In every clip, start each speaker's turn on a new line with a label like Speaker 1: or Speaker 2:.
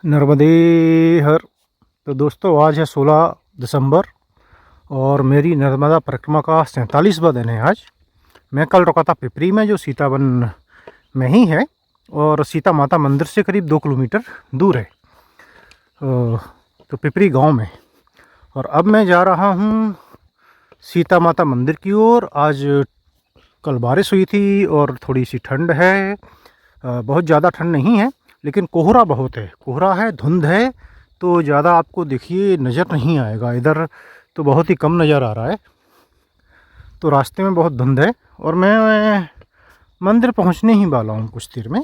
Speaker 1: नर्मदे हर। तो दोस्तों आज है 16 दिसंबर और मेरी नर्मदा परिक्रमा का 47वां दिन है आज। मैं कल रुका था पिपरी में जो सीतावन में ही है और सीता माता मंदिर से करीब 2 किलोमीटर दूर है, तो पिपरी गांव में। और अब मैं जा रहा हूं सीता माता मंदिर की ओर। आज कल बारिश हुई थी और थोड़ी सी ठंड है, बहुत ज़्यादा ठंड नहीं है लेकिन कोहरा बहुत है, कोहरा है, धुंध है, तो ज़्यादा आपको देखिए नज़र नहीं आएगा। इधर तो बहुत ही कम नज़र आ रहा है, तो रास्ते में बहुत धुंध है और मैं मंदिर पहुंचने ही वाला हूं कुछ देर में।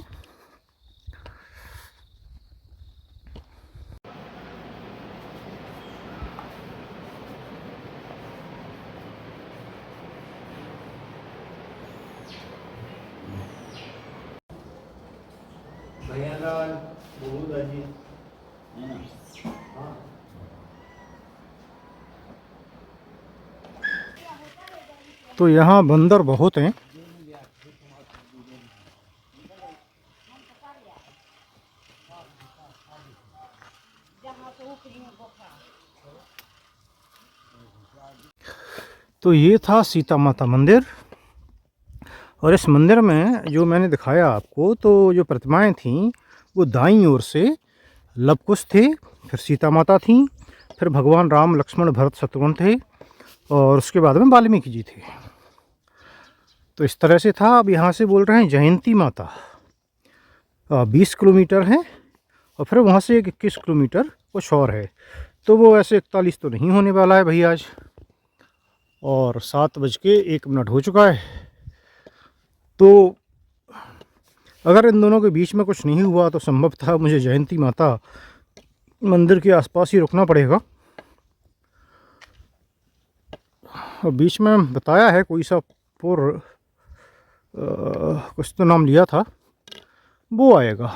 Speaker 1: तो यहाँ बंदर बहुत हैं। तो ये था सीता माता मंदिर और इस मंदिर में जो मैंने दिखाया आपको, तो जो प्रतिमाएं थीं वो दाईं ओर से लव कुश थे, फिर सीता माता थीं, फिर भगवान राम लक्ष्मण भरत शत्रुघ्न थे और उसके बाद में वाल्मीकि जी थे। तो इस तरह से था। अब यहाँ से बोल रहे हैं जयंती माता 20 किलोमीटर है और फिर वहाँ से 21 किलोमीटर कुछ और है, तो वो ऐसे 41 तो नहीं होने वाला है भाई आज। और 7:01 हो चुका है, तो अगर इन दोनों के बीच में कुछ नहीं हुआ तो संभवतः मुझे जयंती माता मंदिर के आसपास ही रुकना पड़ेगा। और बीच में बताया है कोई सा पुर, कुछ तो नाम लिया था, वो आएगा।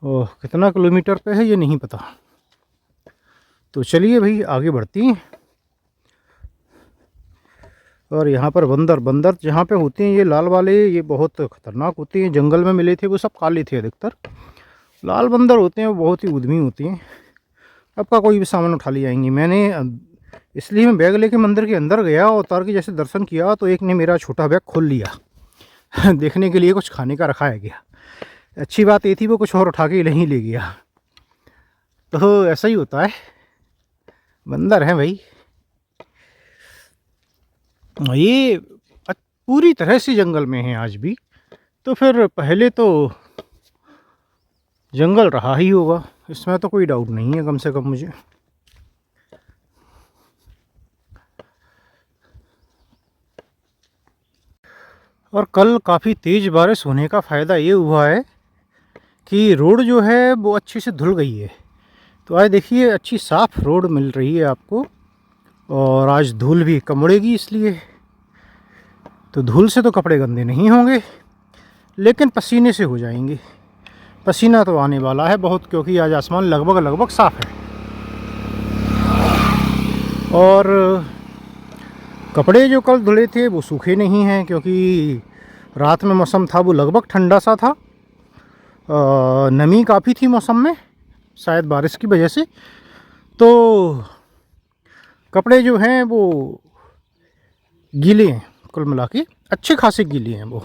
Speaker 1: कितना किलोमीटर पे है ये नहीं पता। तो चलिए भाई आगे बढ़ती हैं। और यहाँ पर बंदर जहाँ पे होते हैं ये लाल वाले, ये बहुत ख़तरनाक होते हैं। जंगल में मिले थे वो सब काले थे अधिकतर। लाल बंदर होते हैं वो बहुत ही उद्यमी होती हैं, आपका कोई भी सामान उठा ले जाएंगी। मैंने इसलिए मैं बैग लेके मंदिर के अंदर गया और उतार के जैसे दर्शन किया तो एक ने मेरा छोटा बैग खोल लिया देखने के लिए कुछ खाने का रखा है क्या। अच्छी बात ये थी वो कुछ और उठा के नहीं ले गया। तो ऐसा ही होता है, बंदर हैं भाई। ये पूरी तरह से जंगल में है आज भी, तो फिर पहले तो जंगल रहा ही होगा, इसमें तो कोई डाउट नहीं है कम से कम मुझे। और कल काफ़ी तेज़ बारिश होने का फ़ायदा ये हुआ है कि रोड जो है वो अच्छी से धुल गई है। तो आज देखिए अच्छी साफ़ रोड मिल रही है आपको, और आज धूल भी कम उड़ेगी इसलिए। तो धूल से तो कपड़े गंदे नहीं होंगे लेकिन पसीने से हो जाएंगे। पसीना तो आने वाला है बहुत, क्योंकि आज आसमान लगभग साफ़ है। और कपड़े जो कल धुले थे वो सूखे नहीं हैं, क्योंकि रात में मौसम था वो लगभग ठंडा सा था। नमी काफ़ी थी मौसम में, शायद बारिश की वजह से। तो कपड़े जो हैं वो गीले हैं, कुल मिला के अच्छे खासे गीले हैं वो।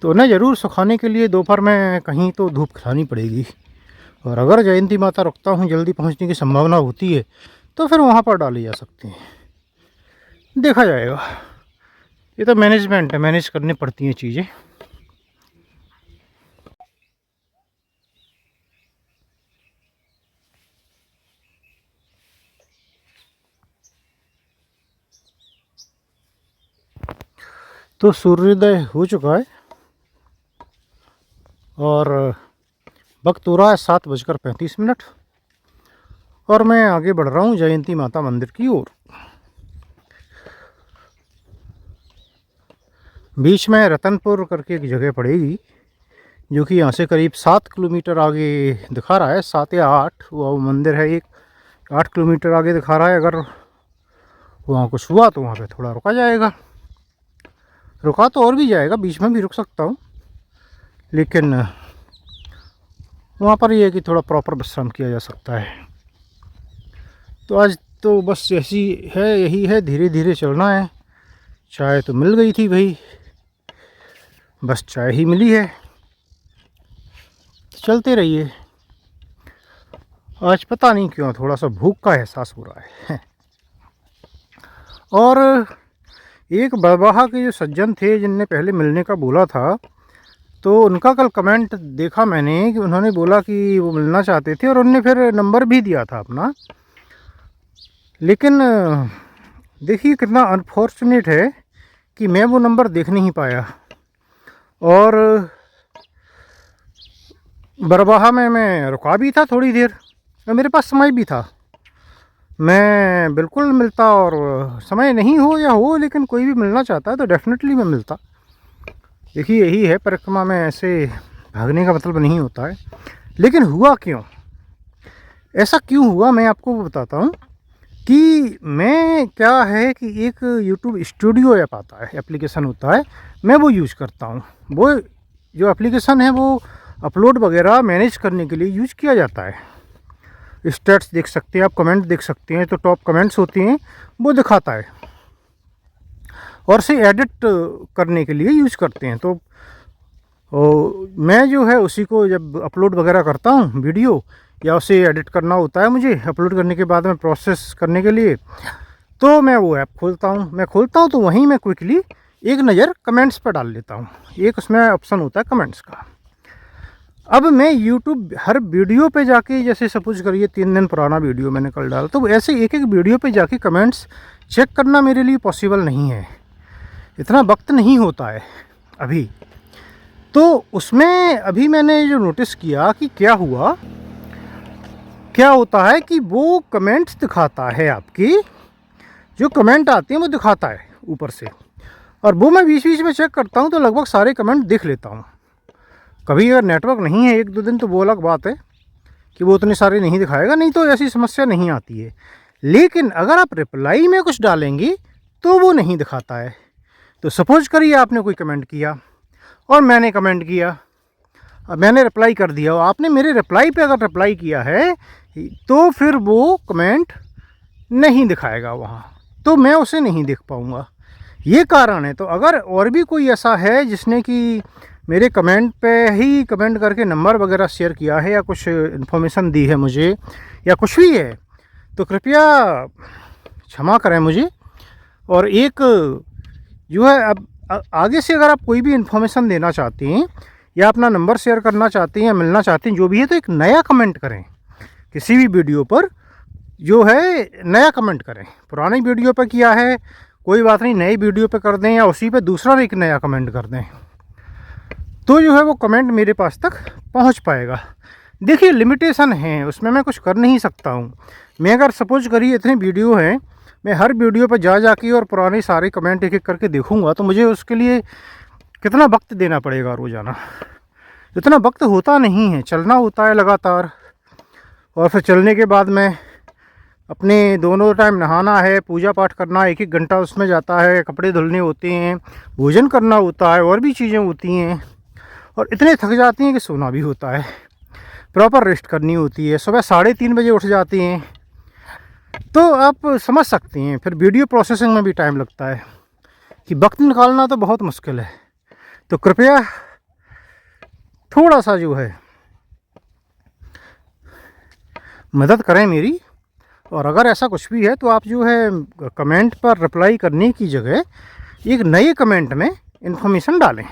Speaker 1: तो उन्हें ज़रूर सुखाने के लिए दोपहर में कहीं तो धूप खिलानी पड़ेगी। और अगर जयंती माता रुकता हूँ जल्दी पहुँचने की संभावना होती है तो फिर वहाँ पर डाले जा सकते हैं, देखा जाएगा। ये तो मैनेजमेंट है, मैनेज करनी पड़ती हैं चीज़ें। तो सूर्योदय हो चुका है और वक्त हो रहा है 7:35 और मैं आगे बढ़ रहा हूँ जयंती माता मंदिर की ओर। बीच में रतनपुर करके एक जगह पड़ेगी जो कि यहाँ से करीब 7 किलोमीटर आगे दिखा रहा है, 7 या 8। वो मंदिर है एक 8 किलोमीटर आगे दिखा रहा है। अगर वहाँ कुछ हुआ तो वहाँ पे थोड़ा रुका जाएगा, रुका तो और भी जाएगा, बीच में भी रुक सकता हूँ, लेकिन वहाँ पर ये है कि थोड़ा प्रॉपर विश्राम किया जा सकता है। तो आज तो बस ऐसी है, यही है, धीरे धीरे चलना है। चाय तो मिल गई थी भाई, बस चाय ही मिली है, तो चलते रहिए। आज पता नहीं क्यों थोड़ा सा भूख का एहसास हो रहा है। और एक बरबाहा के जो सज्जन थे जिनने पहले मिलने का बोला था, तो उनका कल कमेंट देखा मैंने कि उन्होंने बोला कि वो मिलना चाहते थे और उन्होंने फिर नंबर भी दिया था अपना। लेकिन देखिए कितना अनफॉर्चुनेट है कि मैं वो नंबर देख नहीं पाया। और बरबाहा में मैं रुका भी था थोड़ी देर और मेरे पास समय भी था। मैं बिल्कुल मिलता, और समय नहीं हो या हो, लेकिन कोई भी मिलना चाहता है तो डेफिनेटली मैं मिलता। देखिए यही है, परिक्रमा में ऐसे भागने का मतलब नहीं होता है। लेकिन हुआ क्यों, ऐसा क्यों हुआ, मैं आपको बताता हूँ। कि मैं क्या है कि एक YouTube स्टूडियो ऐप आता है, एप्लीकेशन होता है, मैं वो यूज़ करता हूँ। वो जो एप्लीकेशन है वो अपलोड वगैरह मैनेज करने के लिए यूज़ किया जाता है। स्टेट्स देख सकते हैं आप, कमेंट देख सकते हैं, तो टॉप कमेंट्स होती हैं वो दिखाता है, और से एडिट करने के लिए यूज़ करते हैं। तो मैं जो है उसी को जब अपलोड वगैरह करता हूँ वीडियो, या उसे एडिट करना होता है मुझे अपलोड करने के बाद में प्रोसेस करने के लिए, तो मैं वो ऐप खोलता हूँ। तो वहीं मैं क्विकली एक नज़र कमेंट्स पर डाल लेता हूँ। एक उसमें ऑप्शन होता है कमेंट्स का। अब मैं YouTube हर वीडियो पे जाके, जैसे सपोज करिए 3 दिन पुराना वीडियो मैंने कल डाला, तो ऐसे एक एक वीडियो पे जाके कमेंट्स चेक करना मेरे लिए पॉसिबल नहीं है, इतना वक्त नहीं होता है अभी। तो उसमें अभी मैंने जो नोटिस किया कि क्या होता है कि वो कमेंट्स दिखाता है, आपकी जो कमेंट आते हैं वो दिखाता है ऊपर से, और वो मैं बीच बीच में चेक करता हूँ तो लगभग सारे कमेंट देख लेता हूँ। कभी अगर नेटवर्क नहीं है 1-2 दिन तो वो अलग बात है कि वो उतने सारे नहीं दिखाएगा, नहीं तो ऐसी समस्या नहीं आती है। लेकिन अगर आप रिप्लाई में कुछ डालेंगी तो वो नहीं दिखाता है। तो सपोज करिए आपने कोई कमेंट किया और मैंने कमेंट किया, अब मैंने रिप्लाई कर दिया, और आपने मेरे रिप्लाई पे अगर रिप्लाई किया है तो फिर वो कमेंट नहीं दिखाएगा वहाँ, तो मैं उसे नहीं देख पाऊँगा। ये कारण है। तो अगर और भी कोई ऐसा है जिसने कि मेरे कमेंट पे ही कमेंट करके नंबर वगैरह शेयर किया है, या कुछ इन्फॉर्मेशन दी है मुझे, या कुछ भी है, तो कृपया क्षमा करें मुझे। और एक जो है, अब आगे से अगर आप कोई भी इन्फॉर्मेशन देना चाहती हैं या अपना नंबर शेयर करना चाहती हैं या मिलना चाहती हैं, जो भी है, तो एक नया कमेंट करें किसी भी वीडियो पर, जो है नया कमेंट करें। पुरानी वीडियो पर किया है कोई बात नहीं, नई वीडियो पे कर दें या उसी पे दूसरा एक नया कमेंट कर दें, तो जो है वो कमेंट मेरे पास तक पहुंच पाएगा। देखिए लिमिटेशन है उसमें, मैं कुछ कर नहीं सकता हूं। मैं अगर सपोज करिए इतने वीडियो हैं, मैं हर वीडियो पर जा के और पुराने सारे कमेंट एक एक करके देखूंगा, तो मुझे उसके लिए कितना वक्त देना पड़ेगा रोज़ाना। इतना वक्त होता नहीं है, चलना होता है लगातार, और फिर चलने के बाद में अपने दोनों टाइम नहाना है, पूजा पाठ करना, 1-1 घंटा उसमें जाता है, कपड़े धुलने होते हैं, भोजन करना होता है, और भी चीज़ें होती हैं, और इतने थक जाती हैं कि सोना भी होता है, प्रॉपर रेस्ट करनी होती है। सुबह 3:30 बजे उठ जाती हैं, तो आप समझ सकती हैं फिर वीडियो प्रोसेसिंग में भी टाइम लगता है, कि वक्त निकालना तो बहुत मुश्किल है। तो कृपया थोड़ा सा जो है मदद करें मेरी, और अगर ऐसा कुछ भी है तो आप जो है कमेंट पर रिप्लाई करने की जगह एक नए कमेंट में इन्फॉर्मेशन डालें,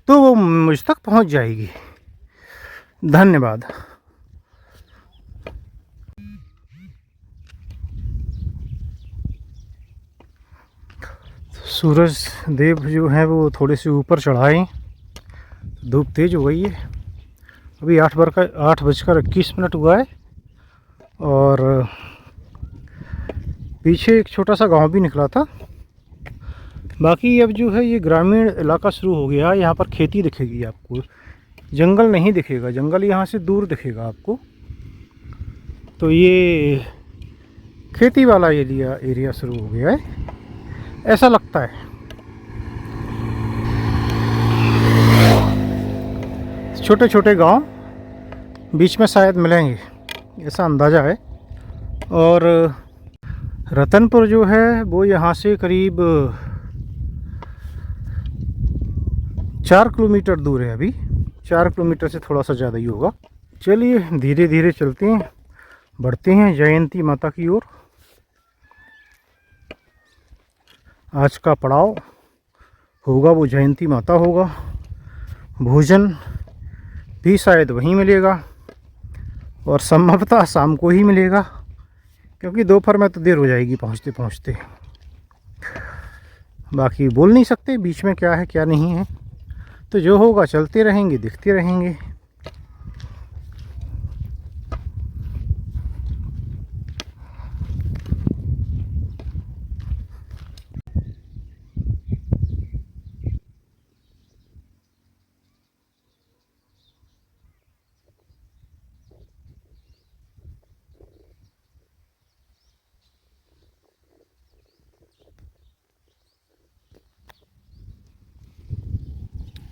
Speaker 1: तो वो मुझ तक पहुंच जाएगी। धन्यवाद। सूरज देव जो है वो थोड़े से ऊपर चढ़ाए, धूप तेज़ हो गई है। अभी 8:21 हुआ है, और पीछे एक छोटा सा गांव भी निकला था। बाकी अब जो है ये ग्रामीण इलाका शुरू हो गया। यहाँ पर खेती दिखेगी आपको, जंगल नहीं दिखेगा, जंगल यहाँ से दूर दिखेगा आपको। तो ये खेती वाला एरिया शुरू हो गया है, ऐसा लगता है। छोटे छोटे गांव बीच में शायद मिलेंगे, ऐसा अंदाज़ा है। और रतनपुर जो है वो यहाँ से करीब 4 किलोमीटर दूर है। अभी 4 किलोमीटर से थोड़ा सा ज़्यादा ही होगा। चलिए धीरे धीरे चलते हैं, बढ़ते हैं जयंती माता की ओर। आज का पड़ाव होगा वो जयंती माता होगा। भोजन भी शायद वहीं मिलेगा और संभवतः शाम को ही मिलेगा, क्योंकि दोपहर में तो देर हो जाएगी पहुंचते पहुंचते। बाकी बोल नहीं सकते बीच में क्या है क्या नहीं है, तो जो होगा चलते रहेंगे, देखते रहेंगे।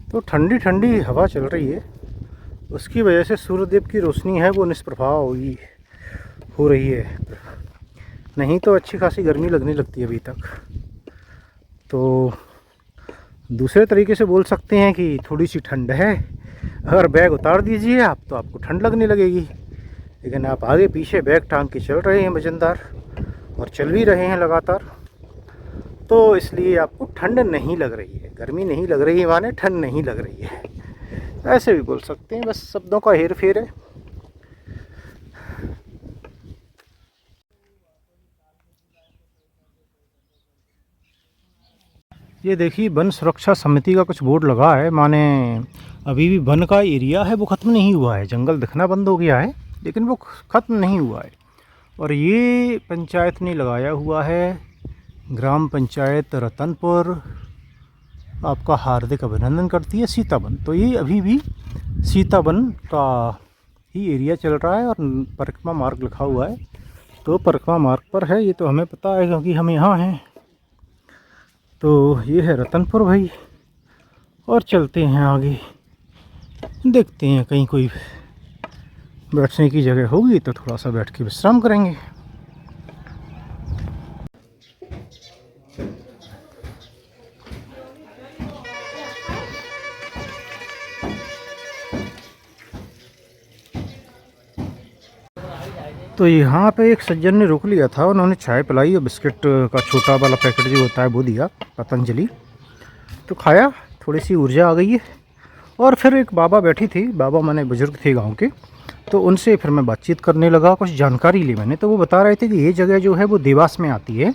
Speaker 1: तो ठंडी ठंडी हवा चल रही है, उसकी वजह से सूर्यदेव की रोशनी है वो निष्प्रभाव हो रही है। नहीं तो अच्छी खासी गर्मी लगने लगती है अभी तक। तो दूसरे तरीके से बोल सकते हैं कि थोड़ी सी ठंड है। अगर बैग उतार दीजिए आप तो आपको ठंड लगने लगेगी, लेकिन आप आगे पीछे बैग टांग के चल रहे हैं वजनदार, और चल भी रहे हैं लगातार, तो इसलिए आपको ठंड नहीं लग रही है। गर्मी नहीं लग रही है माने ठंड नहीं लग रही है, ऐसे भी बोल सकते हैं। बस शब्दों का हेर फेर है। ये देखिए वन सुरक्षा समिति का कुछ बोर्ड लगा है, माने अभी भी वन का एरिया है वो ख़त्म नहीं हुआ है। जंगल दिखना बंद हो गया है लेकिन वो ख़त्म नहीं हुआ है। और ये पंचायत ने लगाया हुआ है, ग्राम पंचायत रतनपुर आपका हार्दिक अभिनंदन करती है सीतावन। तो ये अभी भी सीतावन का ही एरिया चल रहा है और परिक्रमा मार्ग लिखा हुआ है, तो परिक्रमा मार्ग पर है, ये तो हमें पता है क्योंकि हम यहाँ हैं। तो ये है रतनपुर भाई, और चलते हैं आगे, देखते हैं कहीं कोई बैठने की जगह होगी तो थोड़ा सा बैठ के विश्राम करेंगे। तो यहाँ पे एक सज्जन ने रोक लिया था, उन्होंने चाय पिलाई और बिस्किट का छोटा वाला पैकेट जो होता है वो दिया, पतंजलि, तो खाया, थोड़ी सी ऊर्जा आ गई है। और फिर एक बाबा बैठी थी, बाबा माने बुजुर्ग थे गांव के, तो उनसे फिर मैं बातचीत करने लगा, कुछ जानकारी ली मैंने। तो वो बता रहे थे कि ये जगह जो है वो देवास में आती है,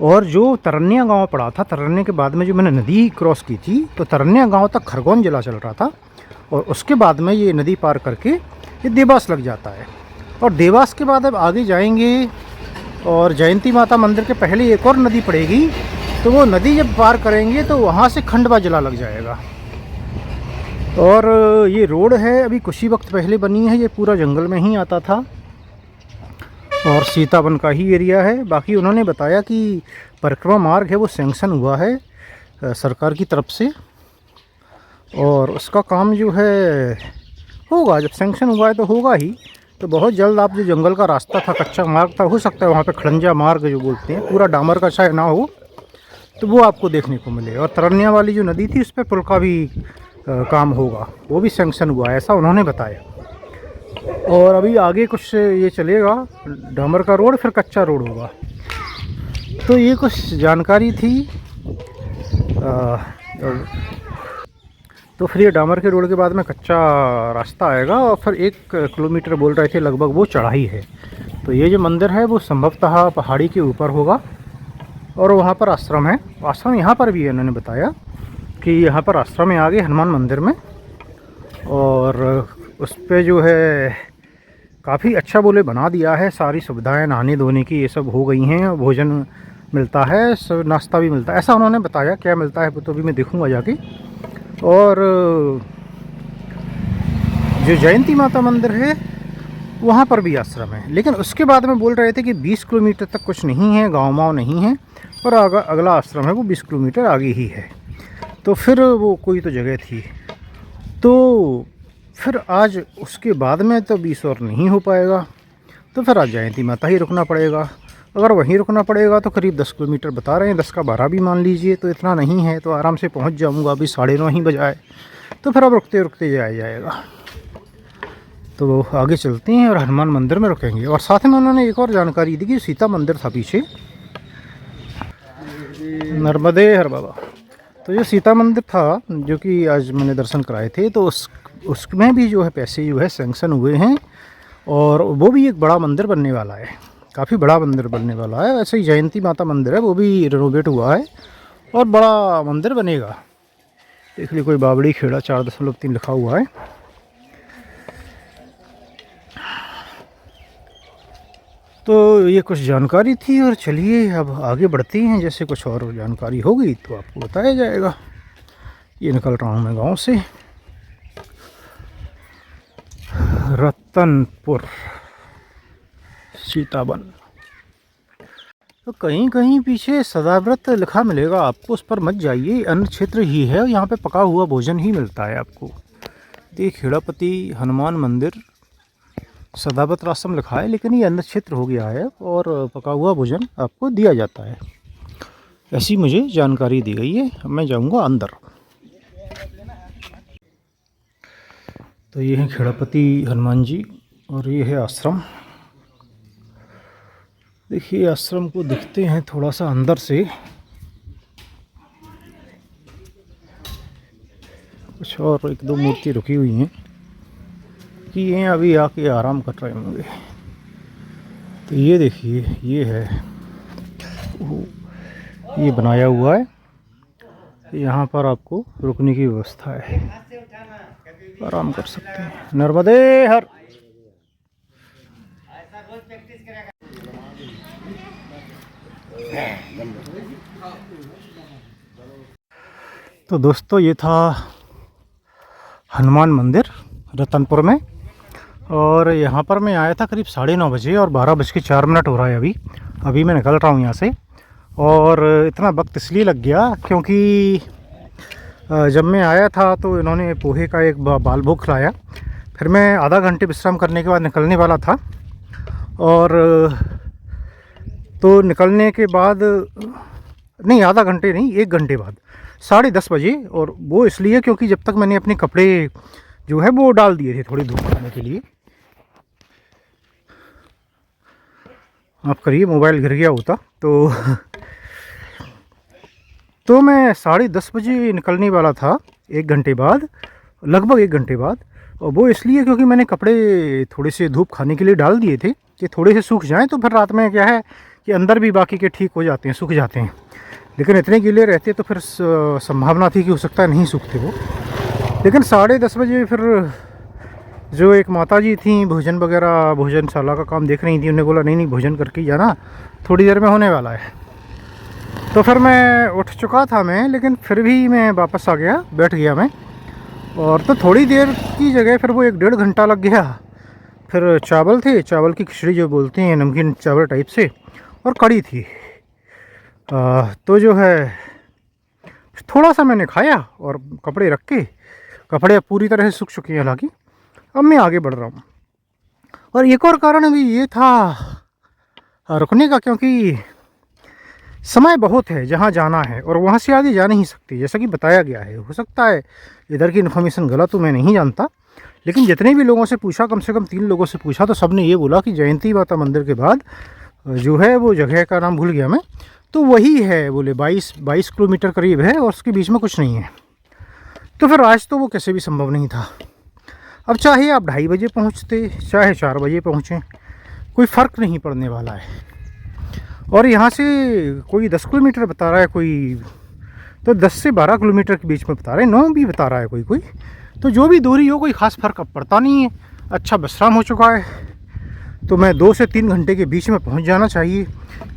Speaker 1: और जो तरन्या गाँव पड़ा था, तरन्या के बाद में जो मैंने नदी क्रॉस की थी, तो तरन्या गाँव तक खरगोन जिला चल रहा था, और उसके बाद में ये नदी पार करके ये देवास लग जाता है। और देवास के बाद अब आगे जाएंगे और जयंती माता मंदिर के पहले एक और नदी पड़ेगी, तो वो नदी जब पार करेंगे तो वहाँ से खंडवा जिला लग जाएगा। और ये रोड है अभी कुछ ही वक्त पहले बनी है, ये पूरा जंगल में ही आता था और सीतावन का ही एरिया है। बाकी उन्होंने बताया कि परिक्रमा मार्ग है वो सैंक्शन हुआ है सरकार की तरफ से, और उसका काम जो है होगा, जब सैंक्शन हुआ है तो होगा ही। तो बहुत जल्द आप जो जंगल का रास्ता था, कच्चा मार्ग था, हो सकता है वहाँ पे खड़ंजा मार्ग जो बोलते हैं, पूरा डामर का शायद ना हो, तो वो आपको देखने को मिले। और तरन्या वाली जो नदी थी उस पर पुल का भी काम होगा, वो भी सैंक्शन हुआ है, ऐसा उन्होंने बताया। और अभी आगे कुछ ये चलेगा डामर का रोड, फिर कच्चा रोड होगा। तो ये कुछ जानकारी थी। तो फिर ये डामर के रोड के बाद में कच्चा रास्ता आएगा, और फिर 1 किलोमीटर बोल रहे थे लगभग वो चढ़ाई है। तो ये जो मंदिर है वो संभवतः पहाड़ी के ऊपर होगा, और वहाँ पर आश्रम है। आश्रम यहाँ पर भी है, उन्होंने बताया कि यहाँ पर आश्रम है आगे हनुमान मंदिर में, और उस पर जो है काफ़ी अच्छा बोले बना दिया है, सारी सुविधाएं नहाने धोने की ये सब हो गई हैं, भोजन मिलता है, सब नाश्ता भी मिलता है, ऐसा उन्होंने बताया। क्या मिलता है वो तो अभी मैं देखूँगा जाके। और जो जयंती माता मंदिर है वहाँ पर भी आश्रम है, लेकिन उसके बाद में बोल रहे थे कि 20 किलोमीटर तक कुछ नहीं है, गाँव नहीं है, और अगला आश्रम है वो 20 किलोमीटर आगे ही है। तो फिर वो कोई तो जगह थी। तो फिर आज उसके बाद में तो 20 और नहीं हो पाएगा, तो फिर आज जयंती माता ही रुकना पड़ेगा। अगर वहीं रुकना पड़ेगा तो करीब 10 किलोमीटर बता रहे हैं, 10 का 12 भी मान लीजिए, तो इतना नहीं है, तो आराम से पहुंच जाऊंगा। अभी 9:30 ही बजाए, तो फिर अब रुकते रुकते जाया जाएगा। तो आगे चलते हैं और हनुमान मंदिर में रुकेंगे। और साथ में उन्होंने एक और जानकारी दी कि सीता मंदिर था पीछे, नर्मदे हर बाबा। तो जो सीता मंदिर था जो कि आज मैंने दर्शन कराए थे, तो उसमें भी जो है पैसे जो है सैंक्शन हुए हैं, और वो भी एक बड़ा मंदिर बनने वाला है, काफ़ी बड़ा मंदिर बनने वाला है। वैसे ही जयंती माता मंदिर है, वो भी रिनोवेट हुआ है और बड़ा मंदिर बनेगा। देख लीजिए, कोई बावड़ी खेड़ा 4.3 लिखा हुआ है। तो ये कुछ जानकारी थी, और चलिए अब आगे बढ़ते हैं। जैसे कुछ और जानकारी होगी तो आपको बताया जाएगा। ये निकल रहा हूँ मैं गांव से, रतनपुर सीतावन। तो कहीं कहीं पीछे सदाव्रत लिखा मिलेगा आपको, उस पर मत जाइए, अन्न क्षेत्र ही है, यहाँ पे पका हुआ भोजन ही मिलता है आपको। देखिए, खेड़ापति हनुमान मंदिर सदाव्रत आश्रम लिखा है, लेकिन ये अन्न क्षेत्र हो गया है और पका हुआ भोजन आपको दिया जाता है, ऐसी मुझे जानकारी दी गई है। मैं जाऊंगा अंदर। तो ये है खेड़ापति हनुमान जी, और ये है आश्रम। देखिए, आश्रम को दिखते हैं थोड़ा सा अंदर से, कुछ और 1-2 मूर्ति रुकी हुई हैं कि ये अभी आके आराम कर रहे होंगे। तो ये देखिए, ये है, ये बनाया हुआ है, यहाँ पर आपको रुकने की व्यवस्था है, आराम कर सकते हैं। नर्मदे हर। तो दोस्तों, ये था हनुमान मंदिर रतनपुर में, और यहाँ पर मैं आया था करीब 9:30 बजे, और 12:04 हो रहा है अभी मैं निकल रहा हूँ यहाँ से। और इतना वक्त इसलिए लग गया क्योंकि जब मैं आया था तो इन्होंने पोहे का एक बाल भोग खिलाया। फिर मैं आधा घंटे विश्राम करने के बाद निकलने वाला था, और तो निकलने के बाद नहीं, आधा घंटे नहीं, 1 घंटे बाद 10:30 बजे। और वो इसलिए क्योंकि जब तक मैंने अपने कपड़े जो है वो डाल दिए थे थोड़ी धूप करने के लिए। आप करिए, मोबाइल गिर गया होता तो मैं 10:30 बजे निकलने वाला था, 1 घंटे बाद, लगभग 1 घंटे बाद। और वो इसलिए क्योंकि मैंने कपड़े थोड़े से धूप खाने के लिए डाल दिए थे कि थोड़े से सूख जाएं, तो फिर रात में क्या है कि अंदर भी बाकी के ठीक हो जाते हैं, सूख जाते हैं। लेकिन इतने गीले रहते तो फिर संभावना थी कि हो सकता है नहीं सूखते वो। लेकिन 10:30 बजे फिर जो एक माता जी थी, भोजन वगैरह, भोजनशाला का काम देख रही थी, उन्होंने बोला नहीं भोजन करके ही जाना, थोड़ी देर में होने वाला है। तो फिर मैं उठ चुका था मैं, लेकिन फिर भी मैं वापस आ गया, बैठ गया मैं। और तो थोड़ी देर की जगह फिर वो 1-1.5 घंटा लग गया। फिर चावल थे, चावल की खिचड़ी जो बोलते हैं, नमकीन चावल टाइप से, और कड़ी थी। तो जो है थोड़ा सा मैंने खाया, और कपड़े रख के, कपड़े पूरी तरह से सूख चुके हैं हालांकि। अब मैं आगे बढ़ रहा हूँ। और एक और कारण भी ये था रुकने का, क्योंकि समय बहुत है जहाँ जाना है, और वहाँ से आगे जा नहीं सकती, जैसा कि बताया गया है। हो सकता है इधर की इन्फॉर्मेशन गलत हो, मैं नहीं जानता, लेकिन जितने भी लोगों से पूछा, कम से कम 3 लोगों से पूछा, तो सब ने ये बोला कि जयंती माता मंदिर के बाद जो है वो जगह का नाम भूल गया मैं, तो वही है, बोले 22 किलोमीटर करीब है, और उसके बीच में कुछ नहीं है। तो फिर आज तो वो कैसे भी संभव नहीं था। अब चाहे आप 2:30 बजे पहुँचते, चाहे 4 बजे पहुँचें, कोई फ़र्क नहीं पड़ने वाला है। और यहाँ से कोई 10 किलोमीटर बता रहा है, कोई तो 10 से 12 किलोमीटर के बीच में बता रहे हैं, 9 भी बता रहा है कोई। तो जो भी दूरी हो, कोई ख़ास फ़र्क अब पड़ता नहीं है। अच्छा विश्राम हो चुका है, तो मैं 2 से 3 घंटे के बीच में पहुँच जाना चाहिए,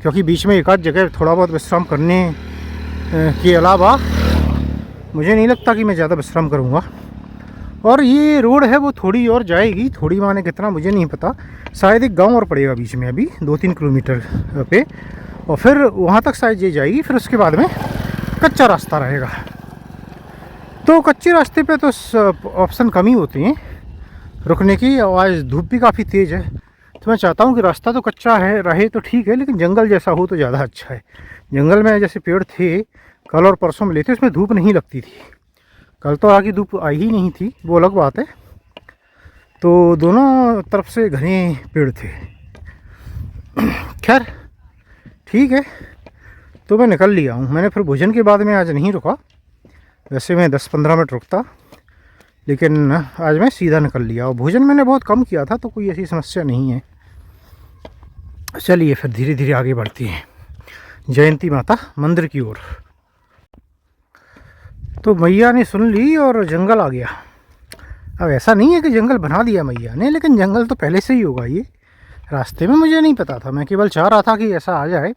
Speaker 1: क्योंकि बीच में एक आध जगह थोड़ा बहुत विश्राम करने के अलावा मुझे नहीं लगता कि मैं ज़्यादा विश्राम करूँगा। और ये रोड है वो थोड़ी और जाएगी, थोड़ी माने कितना मुझे नहीं पता, शायद एक गांव और पड़ेगा बीच में, अभी 2-3 किलोमीटर पे, और फिर वहाँ तक शायद ये जाएगी। फिर उसके बाद में कच्चा रास्ता रहेगा। तो कच्चे रास्ते पे तो ऑप्शन कम ही होते हैं, रुकने की। और आज धूप भी काफ़ी तेज़ है, तो मैं चाहता हूँ कि रास्ता तो कच्चा है रहे तो ठीक है, लेकिन जंगल जैसा हो तो ज़्यादा अच्छा है। जंगल में जैसे पेड़ थे कल और परसों मिले थे, उसमें धूप नहीं लगती थी। कल तो आगे धूप आई ही नहीं थी, वो अलग बात है। तो दोनों तरफ से घने पेड़ थे। खैर ठीक है, तो मैं निकल लिया हूँ। मैंने फिर भोजन के बाद में आज नहीं रुका, वैसे मैं 10-15 मिनट रुकता, लेकिन आज मैं सीधा निकल लिया। और भोजन मैंने बहुत कम किया था, तो कोई ऐसी समस्या नहीं है। चलिए फिर धीरे धीरे आगे बढ़ती हैं जयंती माता मंदिर की ओर। तो मैया ने सुन ली और जंगल आ गया। अब ऐसा नहीं है कि जंगल बना दिया मैया ने, लेकिन जंगल तो पहले से ही होगा। ये रास्ते में मुझे नहीं पता था, मैं केवल चाह रहा था कि ऐसा आ जाए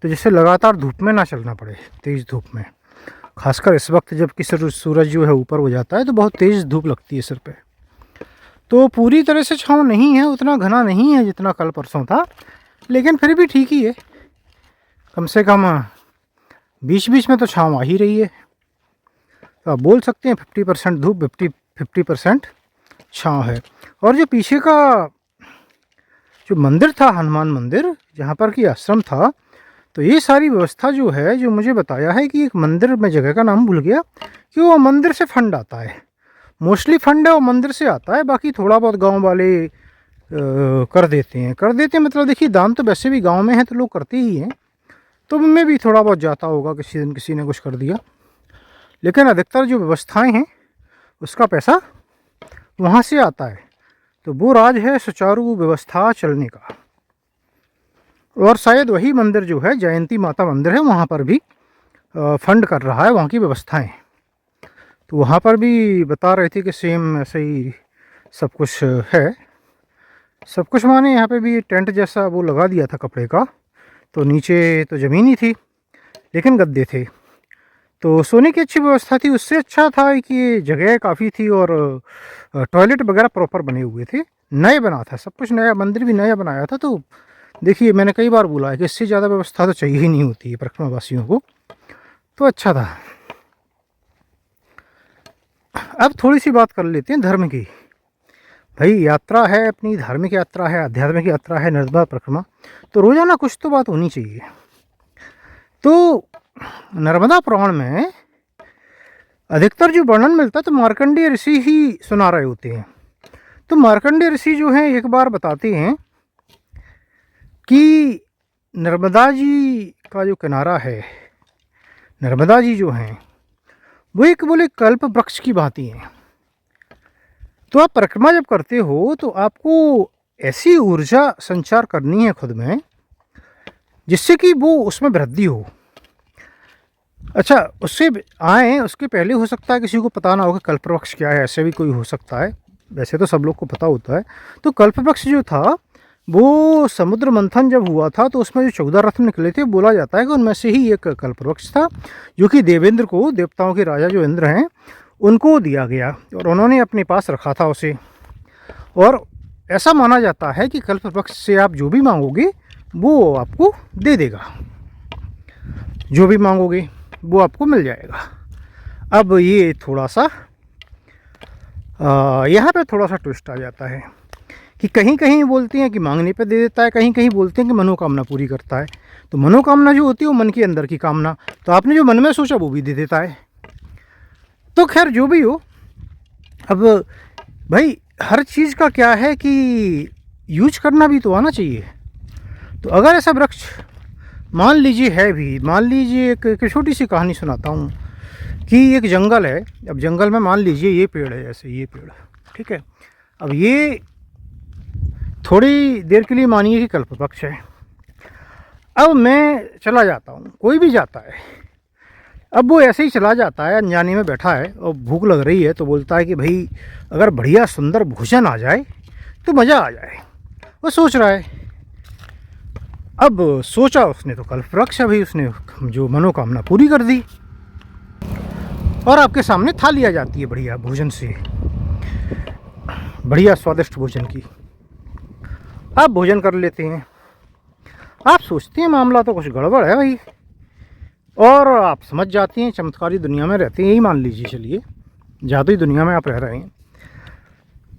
Speaker 1: तो जिससे लगातार धूप में ना चलना पड़े, तेज़ धूप में। खासकर इस वक्त जब कि सूरज जो है ऊपर हो जाता है तो बहुत तेज़ धूप लगती है सिर पे। तो पूरी तरह से छाँव नहीं है, उतना घना नहीं है जितना कल परसों था, लेकिन फिर भी ठीक ही है। कम से कम बीच बीच में तो छाँव आ ही रही है। तो आप बोल सकते हैं 50% धूप 50% छाँव है। और जो पीछे का जो मंदिर था, हनुमान मंदिर, जहाँ पर कि आश्रम था, तो ये सारी व्यवस्था जो है, जो मुझे बताया है कि एक मंदिर, में जगह का नाम भूल गया, कि वो मंदिर से फंड आता है। मोस्टली फंड है वो मंदिर से आता है, बाकी थोड़ा बहुत गांव वाले कर देते हैं मतलब देखिए, दान तो वैसे भी गांव में है तो लोग करते ही हैं, तो उनमें भी थोड़ा बहुत जाता होगा, किसी दिन किसी ने कुछ कर दिया। लेकिन अधिकतर जो व्यवस्थाएं हैं उसका पैसा वहाँ से आता है। तो वो राज है सुचारू व्यवस्था चलने का। और शायद वही मंदिर जो है जयंती माता मंदिर है, वहाँ पर भी फंड कर रहा है वहाँ की व्यवस्थाएं। तो वहाँ पर भी बता रहे थे कि सेम ऐसे ही सब कुछ है। सब कुछ माने यहाँ पे भी टेंट जैसा वो लगा दिया था कपड़े का, तो नीचे तो ज़मीन ही थी लेकिन गद्दे थे, तो सोने की अच्छी व्यवस्था थी। उससे अच्छा था कि जगह काफ़ी थी और टॉयलेट वगैरह प्रॉपर बने हुए थे, नए बना था सब कुछ, नया मंदिर भी नया बनाया था। तो देखिए, मैंने कई बार बोला है कि इससे ज़्यादा व्यवस्था तो चाहिए ही नहीं होती है परिक्रमा वासियों को, तो अच्छा था। अब थोड़ी सी बात कर लेते हैं धर्म की। भाई यात्रा है अपनी, धार्मिक यात्रा है, आध्यात्मिक यात्रा है, नर्मदा परिक्रमा, तो रोज़ाना कुछ तो बात होनी चाहिए। तो नर्मदा पुराण में अधिकतर जो वर्णन मिलता है तो मार्कंडेय ऋषि ही सुना रहे होते हैं। तो मार्कंडेय ऋषि जो हैं एक बार बताते हैं कि नर्मदा जी का जो किनारा है, नर्मदा जी जो हैं वो एक बोले कल्प वृक्ष की भांति हैं। तो आप परिक्रमा जब करते हो तो आपको ऐसी ऊर्जा संचार करनी है खुद में जिससे कि वो उसमें वृद्धि हो। अच्छा, उससे आए उसके पहले हो सकता है किसी को पता ना हो कि कल्पवृक्ष क्या है, ऐसे भी कोई हो सकता है, वैसे तो सब लोग को पता होता है। तो कल्पवृक्ष जो था वो समुद्र मंथन जब हुआ था तो उसमें जो 14 रत्न निकले थे, बोला जाता है कि उनमें से ही एक कल्पवृक्ष था, जो कि देवेंद्र को, देवताओं के राजा जो इंद्र हैं, उनको दिया गया और उन्होंने अपने पास रखा था उसे। और ऐसा माना जाता है कि कल्पवृक्ष से आप जो भी मांगोगे वो आपको दे देगा, जो भी मांगोगे वो आपको मिल जाएगा। अब ये थोड़ा सा यहाँ पे थोड़ा सा ट्विस्ट आ जाता है कि कहीं कहीं बोलते हैं कि मांगने पे दे देता है, कहीं कहीं बोलते हैं कि मनोकामना पूरी करता है। तो मनोकामना जो होती है वो मन के अंदर की कामना, तो आपने जो मन में सोचा वो भी दे देता है। तो खैर जो भी हो, अब भाई हर चीज़ का क्या है कि यूज करना भी तो आना चाहिए। तो अगर ऐसा वृक्ष मान लीजिए है भी, मान लीजिए एक छोटी सी कहानी सुनाता हूँ कि एक जंगल है। अब जंगल में मान लीजिए ये पेड़ है, जैसे ये पेड़, ठीक है। अब ये थोड़ी देर के लिए मानिए कि कल्पवृक्ष है। अब मैं चला जाता हूँ, कोई भी जाता है, अब वो ऐसे ही चला जाता है, अनजाने में बैठा है और भूख लग रही है, तो बोलता है कि भाई अगर बढ़िया सुंदर भोजन आ जाए तो मज़ा आ जाए। वो सोच रहा है, अब सोचा उसने तो कल्पवृक्ष, अभी उसने जो मनोकामना पूरी कर दी और आपके सामने थाली आ जाती है बढ़िया भोजन से, बढ़िया स्वादिष्ट भोजन की। आप भोजन कर लेते हैं, आप सोचते हैं मामला तो कुछ गड़बड़ है भाई, और आप समझ जाते हैं, चमत्कारी दुनिया में रहते हैं, यही मान लीजिए, चलिए जादुई दुनिया में आप रह रहे हैं।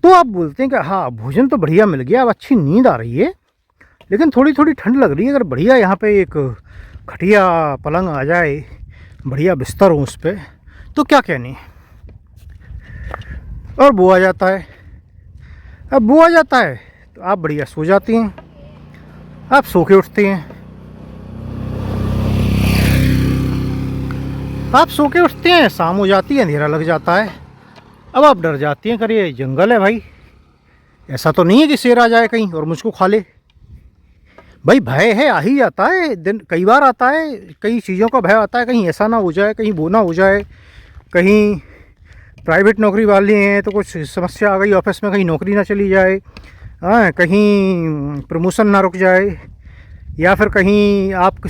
Speaker 1: तो आप बोलते हैं कि हाँ भोजन तो बढ़िया मिल गया, अब अच्छी नींद आ रही है, लेकिन थोड़ी थोड़ी ठंड लग रही है। अगर बढ़िया यहाँ पे एक खटिया पलंग आ जाए, बढ़िया बिस्तर हो उस पर, तो क्या कहनी। और वो आ जाता है। अब वो आ जाता है तो आप बढ़िया सो जाती हैं, आप सो के उठते हैं, आप सो के उठते हैं, शाम हो जाती है, अंधेरा लग जाता है। अब आप डर जाती हैं, करिए जंगल है भाई, ऐसा तो नहीं है कि शेर आ जाए कहीं और मुझको खा ले। भाई भय है, आ ही जाता है, दिन कई बार आता है, कई चीज़ों का भय आता है, कहीं ऐसा ना हो जाए, कहीं वो ना हो जाए, कहीं प्राइवेट नौकरी वाले हैं तो कुछ समस्या आ गई ऑफिस में, कहीं नौकरी ना चली जाए, हाँ कहीं प्रमोशन ना रुक जाए, या फिर कहीं आप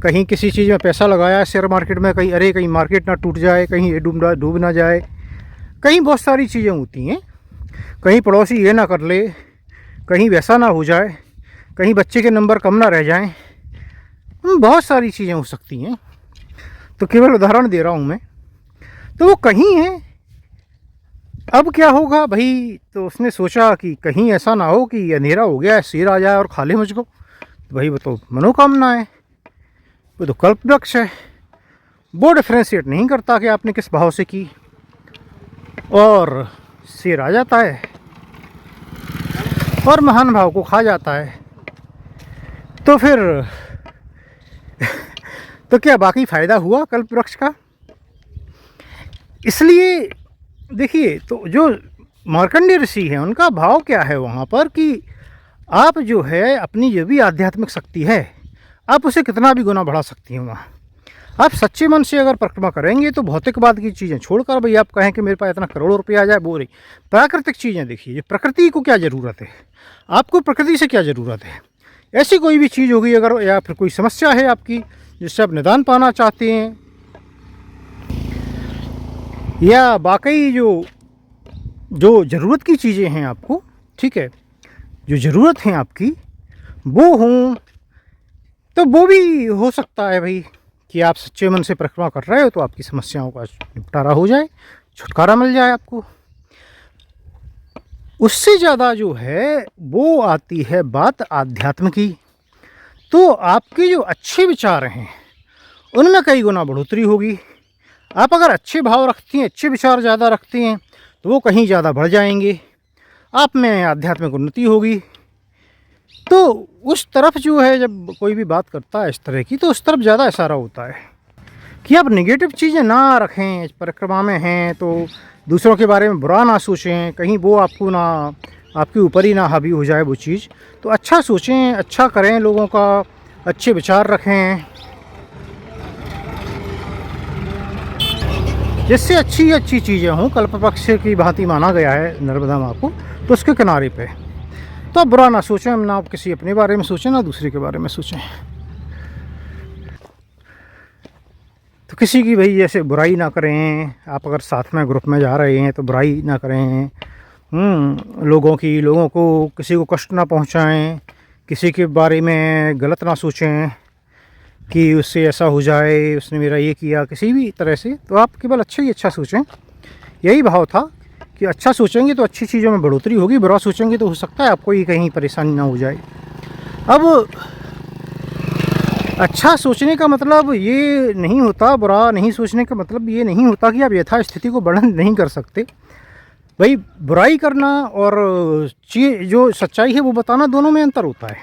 Speaker 1: कहीं किसी चीज़ में पैसा लगाया शेयर मार्केट में, कहीं अरे कहीं मार्केट ना टूट जाए, कहीं ये डूब ना जाए, कहीं बहुत सारी चीज़ें होती हैं, कहीं पड़ोसी ये ना कर ले, कहीं वैसा ना हो जाए, कहीं बच्चे के नंबर कम ना रह जाएं, बहुत सारी चीज़ें हो सकती हैं। तो केवल उदाहरण दे रहा हूँ मैं। तो वो कहीं है, अब क्या होगा भाई, तो उसने सोचा कि कहीं ऐसा ना हो कि अंधेरा हो गया, शेर आ जाए और खा ले मुझको। तो भाई वो तो मनोकामना है, वो तो कल्प वृक्ष है, वो डिफ्रेंशिएट नहीं करता कि आपने किस भाव से की, और शेर आ जाता है और महान भाव को खा जाता है। तो फिर तो क्या बाकी फ़ायदा हुआ कल्प वृक्ष का। इसलिए देखिए, तो जो मार्कंडेय ऋषि हैं उनका भाव क्या है वहाँ पर कि आप जो है अपनी जो भी आध्यात्मिक शक्ति है आप उसे कितना भी गुना बढ़ा सकती हैं। वहाँ आप सच्चे मन से अगर परिक्रमा करेंगे तो भौतिकवाद की चीज़ें छोड़कर, भाई आप कहें कि मेरे पास इतना करोड़ों रुपया आ जाए, वो रही प्राकृतिक चीज़ें देखिए। प्रकृति को क्या ज़रूरत है, आपको प्रकृति से क्या ज़रूरत है। ऐसी कोई भी चीज़ होगी अगर, या फिर कोई समस्या है आपकी जिससे आप निदान पाना चाहते हैं, या वाकई जो ज़रूरत की चीज़ें हैं आपको, ठीक है, जो ज़रूरत है आपकी वो हों, तो वो भी हो सकता है भाई कि आप सच्चे मन से परिक्रमा कर रहे हो तो आपकी समस्याओं का निपटारा हो जाए, छुटकारा मिल जाए आपको। उससे ज़्यादा जो है वो आती है बात आध्यात्म की। तो आपके जो अच्छे विचार हैं उनमें कई गुना बढ़ोतरी होगी। आप अगर अच्छे भाव रखती हैं, अच्छे विचार ज़्यादा रखते हैं तो वो कहीं ज़्यादा बढ़ जाएंगे, आप में आध्यात्मिक उन्नति होगी। तो उस तरफ जो है जब कोई भी बात करता है इस तरह की, तो उस तरफ ज़्यादा इशारा होता है कि आप नेगेटिव चीज़ें ना रखें, परिक्रमा में हैं तो दूसरों के बारे में बुरा ना सोचें, कहीं वो आपको ना, आपके ऊपर ही ना हावी हो जाए वो चीज़। तो अच्छा सोचें, अच्छा करें, लोगों का अच्छे विचार रखें, जिससे अच्छी चीज़ें हों। कल्पवृक्ष की भांति माना गया है नर्मदा माँ को, तो उसके किनारे पे तो आप बुरा ना सोचें, ना आप किसी अपने बारे में सोचें ना दूसरे के बारे में सोचें। तो किसी की भाई जैसे बुराई ना करें। आप अगर साथ में ग्रुप में जा रहे हैं तो बुराई ना करें, लोगों को किसी को कष्ट ना पहुंचाएं, किसी के बारे में गलत ना सोचें कि उससे ऐसा हो जाए, उसने मेरा ये किया, किसी भी तरह से। तो आप केवल अच्छा ही अच्छा सोचें। यही भाव था कि अच्छा सोचेंगे तो अच्छी चीज़ों में बढ़ोतरी होगी, बुरा सोचेंगे तो हो सकता है आपको ही कहीं परेशानी ना हो जाए। अब अच्छा सोचने का मतलब ये नहीं होता, बुरा नहीं सोचने का मतलब ये नहीं होता कि आप यथास्थिति को वर्णन नहीं कर सकते। भाई बुराई करना और जो सच्चाई है वो बताना, दोनों में अंतर होता है।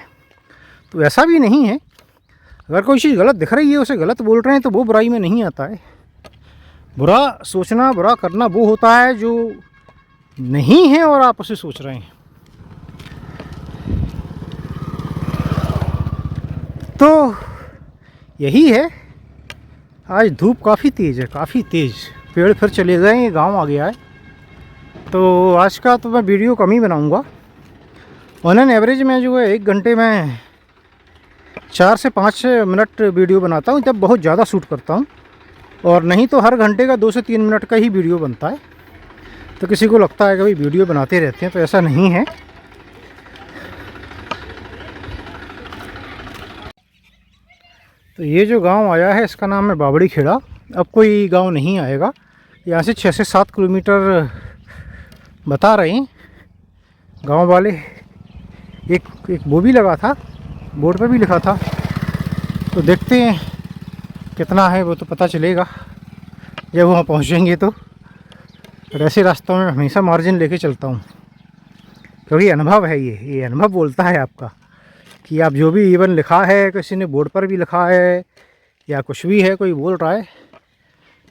Speaker 1: तो ऐसा भी नहीं है, अगर कोई चीज़ गलत दिख रही है, उसे गलत बोल रहे हैं, तो वो बुराई में नहीं आता है। बुरा सोचना, बुरा करना वो होता है जो नहीं है और आप उसे सोच रहे हैं। तो यही है। आज धूप काफ़ी तेज़ है, काफ़ी तेज़। पेड़ फिर चले गए हैं, गांव आ गया है। तो आज का तो मैं वीडियो कम ही बनाऊंगा। ऑन एन एवरेज में जो है 1 घंटे में 4 से 5 मिनट वीडियो बनाता हूँ, जब बहुत ज़्यादा शूट करता हूँ। और नहीं तो हर घंटे का 2 से 3 मिनट का ही वीडियो बनता है। तो किसी को लगता है कि भाई वीडियो बनाते रहते हैं, तो ऐसा नहीं है। तो ये जो गांव आया है इसका नाम है बावड़ी खेड़ा। अब कोई गांव नहीं आएगा। यहाँ से 6 से 7 किलोमीटर बता रहे हैं गांव वाले। एक वो भी लगा था, बोर्ड पे भी लिखा था, तो देखते हैं कितना है, वो तो पता चलेगा जब वहाँ पहुँचेंगे। तो ऐसे रास्तों में हमेशा मार्जिन लेके चलता हूँ, क्योंकि अनुभव है, ये अनुभव बोलता है आपका कि आप जो भी इवन लिखा है, किसी ने बोर्ड पर भी लिखा है या कुछ भी है, कोई बोल रहा है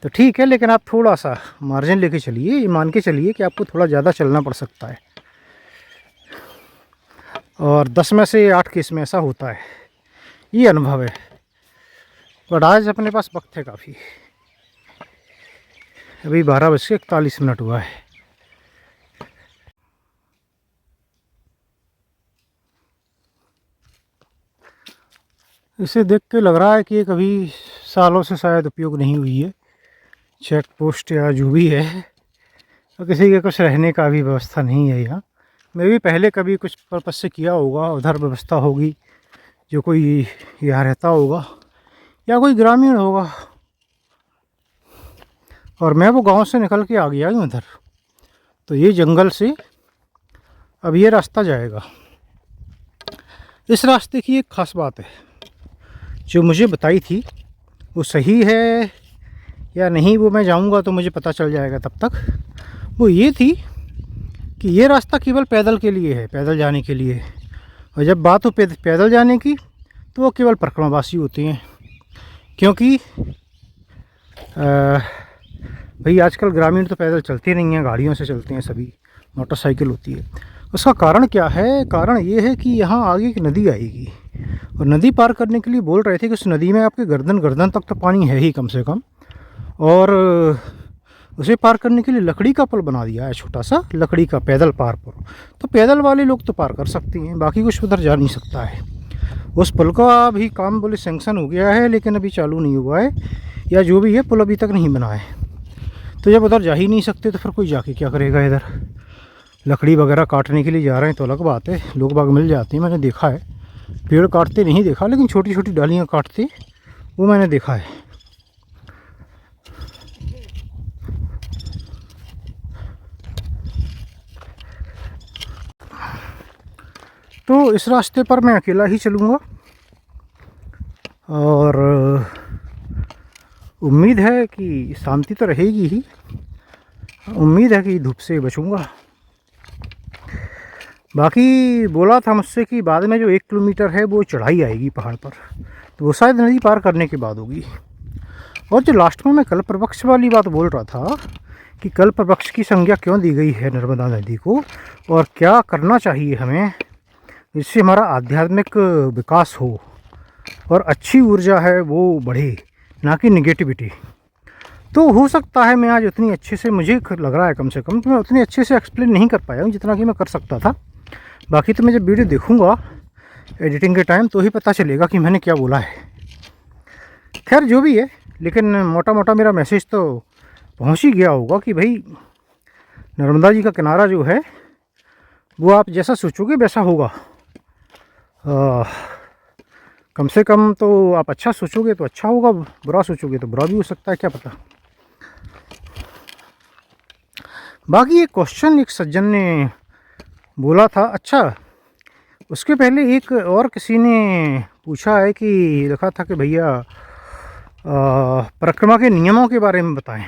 Speaker 1: तो ठीक है, लेकिन आप थोड़ा सा मार्जिन लेके चलिए। ये मान के चलिए कि आपको थोड़ा ज़्यादा चलना पड़ सकता है, और 10 में से 8 केस में ऐसा होता है, ये अनुभव है। बट आज अपने पास वक्त है काफ़ी, अभी 12:41 हुआ है। इसे देख के लग रहा है कि ये कभी सालों से शायद उपयोग नहीं हुई है, चेक पोस्ट या जो भी है, और किसी के कुछ रहने का भी व्यवस्था नहीं है यहाँ। मैं भी पहले कभी कुछ पर्पज़ से किया होगा, उधर व्यवस्था होगी, जो कोई यहाँ रहता होगा या कोई ग्रामीण होगा, और मैं वो गांव से निकल के आ गया हूँ उधर। तो ये जंगल से अब ये रास्ता जाएगा। इस रास्ते की एक ख़ास बात है जो मुझे बताई थी, वो सही है या नहीं वो मैं जाऊंगा तो मुझे पता चल जाएगा। तब तक वो ये थी कि ये रास्ता केवल पैदल के लिए है, पैदल जाने के लिए। और जब बात हो पैदल जाने की तो वो केवल परिक्रमावासी होते हैं, क्योंकि भाई आजकल ग्रामीण तो पैदल चलते नहीं हैं, गाड़ियों से चलते हैं, सभी मोटरसाइकिल होती है। उसका कारण क्या है? कारण ये है कि यहाँ आगे एक नदी आएगी, और नदी पार करने के लिए बोल रहे थे कि उस नदी में आपके गर्दन तक तो पानी है ही कम से कम, और उसे पार करने के लिए लकड़ी का पुल बना दिया है, छोटा सा लकड़ी का पैदल पार पुल। तो पैदल वाले लोग तो पार कर सकते हैं, बाकी कुछ उधर जा नहीं सकता है। उस पुल का भी काम बोले सेंक्शन हो गया है, लेकिन अभी चालू नहीं हुआ है, या जो भी है पुल अभी तक नहीं बना है। तो जब उधर जा ही नहीं सकते तो फिर कोई जाके क्या करेगा? इधर लकड़ी वगैरह काटने के लिए जा रहे हैं तो अलग बात है, लोग बाग मिल जाते हैं, मैंने देखा है। पेड़ काटते नहीं देखा, लेकिन छोटी छोटी डालियाँ काटते वो मैंने देखा है। तो इस रास्ते पर मैं अकेला ही चलूँगा, और उम्मीद है कि शांति तो रहेगी ही, उम्मीद है कि धूप से बचूँगा। बाकी बोला था मुझसे कि बाद में जो 1 किलोमीटर है वो चढ़ाई आएगी पहाड़ पर, तो वो शायद नदी पार करने के बाद होगी। और जो लास्ट में मैं कल्पवृक्ष वाली बात बोल रहा था कि कल्पवृक्ष की संज्ञा क्यों दी गई है नर्मदा नदी को, और क्या करना चाहिए हमें जिससे हमारा आध्यात्मिक विकास हो और अच्छी ऊर्जा है वो बढ़े, ना कि निगेटिविटी। तो हो सकता है मैं आज उतनी अच्छे से, मुझे लग रहा है कम से कम, कि मैं उतनी अच्छे से एक्सप्लेन नहीं कर पाया हूँ जितना कि मैं कर सकता था। बाकी तो मैं जब वीडियो देखूँगा एडिटिंग के टाइम तो ही पता चलेगा कि मैंने क्या बोला है। खैर जो भी है, लेकिन मोटा मोटा मेरा मैसेज तो पहुँच ही गया होगा कि भाई नर्मदा जी का किनारा जो है वो आप जैसा सोचोगे वैसा होगा। कम से कम तो आप अच्छा सोचोगे तो अच्छा होगा, बुरा सोचोगे तो बुरा भी हो सकता है, क्या पता। बाकी एक क्वेश्चन एक सज्जन ने बोला था, अच्छा उसके पहले एक और किसी ने पूछा है कि लिखा था कि भैया परिक्रमा के नियमों के बारे में बताएं।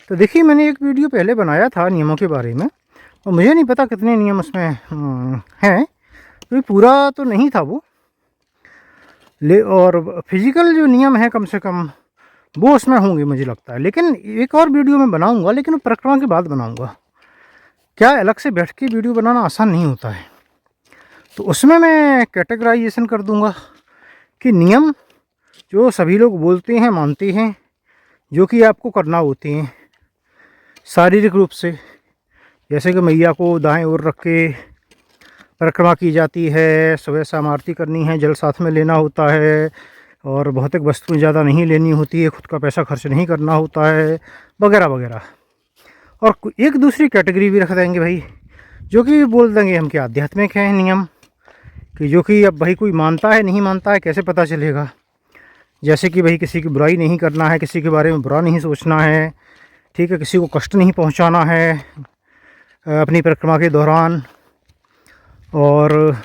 Speaker 1: तो देखिए मैंने एक वीडियो पहले बनाया था नियमों के बारे में, और मुझे नहीं पता कितने नियम उसमें हैं, तो पूरा तो नहीं था वो, और फिजिकल जो नियम है कम से कम वो उसमें होंगे मुझे लगता है। लेकिन एक और वीडियो मैं बनाऊंगा, लेकिन वो परिक्रमा के बाद बनाऊंगा। क्या अलग से बैठ के वीडियो बनाना आसान नहीं होता है, तो उसमें मैं कैटेगराइजेशन कर दूंगा कि नियम जो सभी लोग बोलते हैं, मानते हैं, जो कि आपको करना होते हैं शारीरिक रूप से, जैसे कि मैया को दाएं ओर रख के परिक्रमा की जाती है, सुबह शाम आरती करनी है, जल साथ में लेना होता है, और भौतिक वस्तुएं ज़्यादा नहीं लेनी होती है, खुद का पैसा खर्च नहीं करना होता है, वगैरह वगैरह। और एक दूसरी कैटेगरी भी रख देंगे भाई, जो कि बोल देंगे हम क्या आध्यात्मिक हैं नियम, कि जो कि अब भाई कोई मानता है नहीं मानता है कैसे पता चलेगा। जैसे कि भाई किसी की बुराई नहीं करना है, किसी के बारे में बुरा नहीं सोचना है, ठीक है, किसी को कष्ट नहीं पहुंचाना है, अपनी परिक्रमा के दौरान, और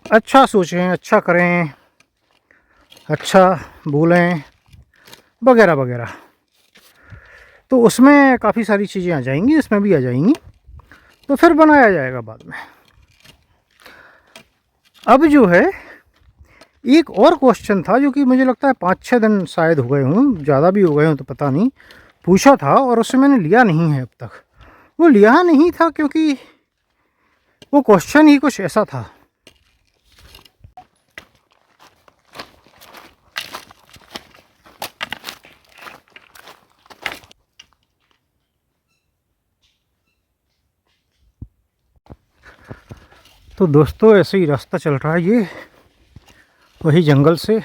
Speaker 1: अच्छा सोचें, अच्छा करें, अच्छा बोलें, वगैरह वगैरह। तो उसमें काफ़ी सारी चीज़ें आ जाएंगी, इसमें भी आ जाएंगी, तो फिर बनाया जाएगा बाद में। अब जो है एक और क्वेश्चन था जो कि मुझे लगता है 5-6 दिन शायद हो गए हों, ज़्यादा भी हो गए हों तो पता नहीं, पूछा था और उससे मैंने लिया नहीं है अब तक। वो लिया नहीं था क्योंकि वो क्वेश्चन ही कुछ ऐसा था। तो दोस्तों ऐसे ही रास्ता चल रहा है ये वही जंगल से,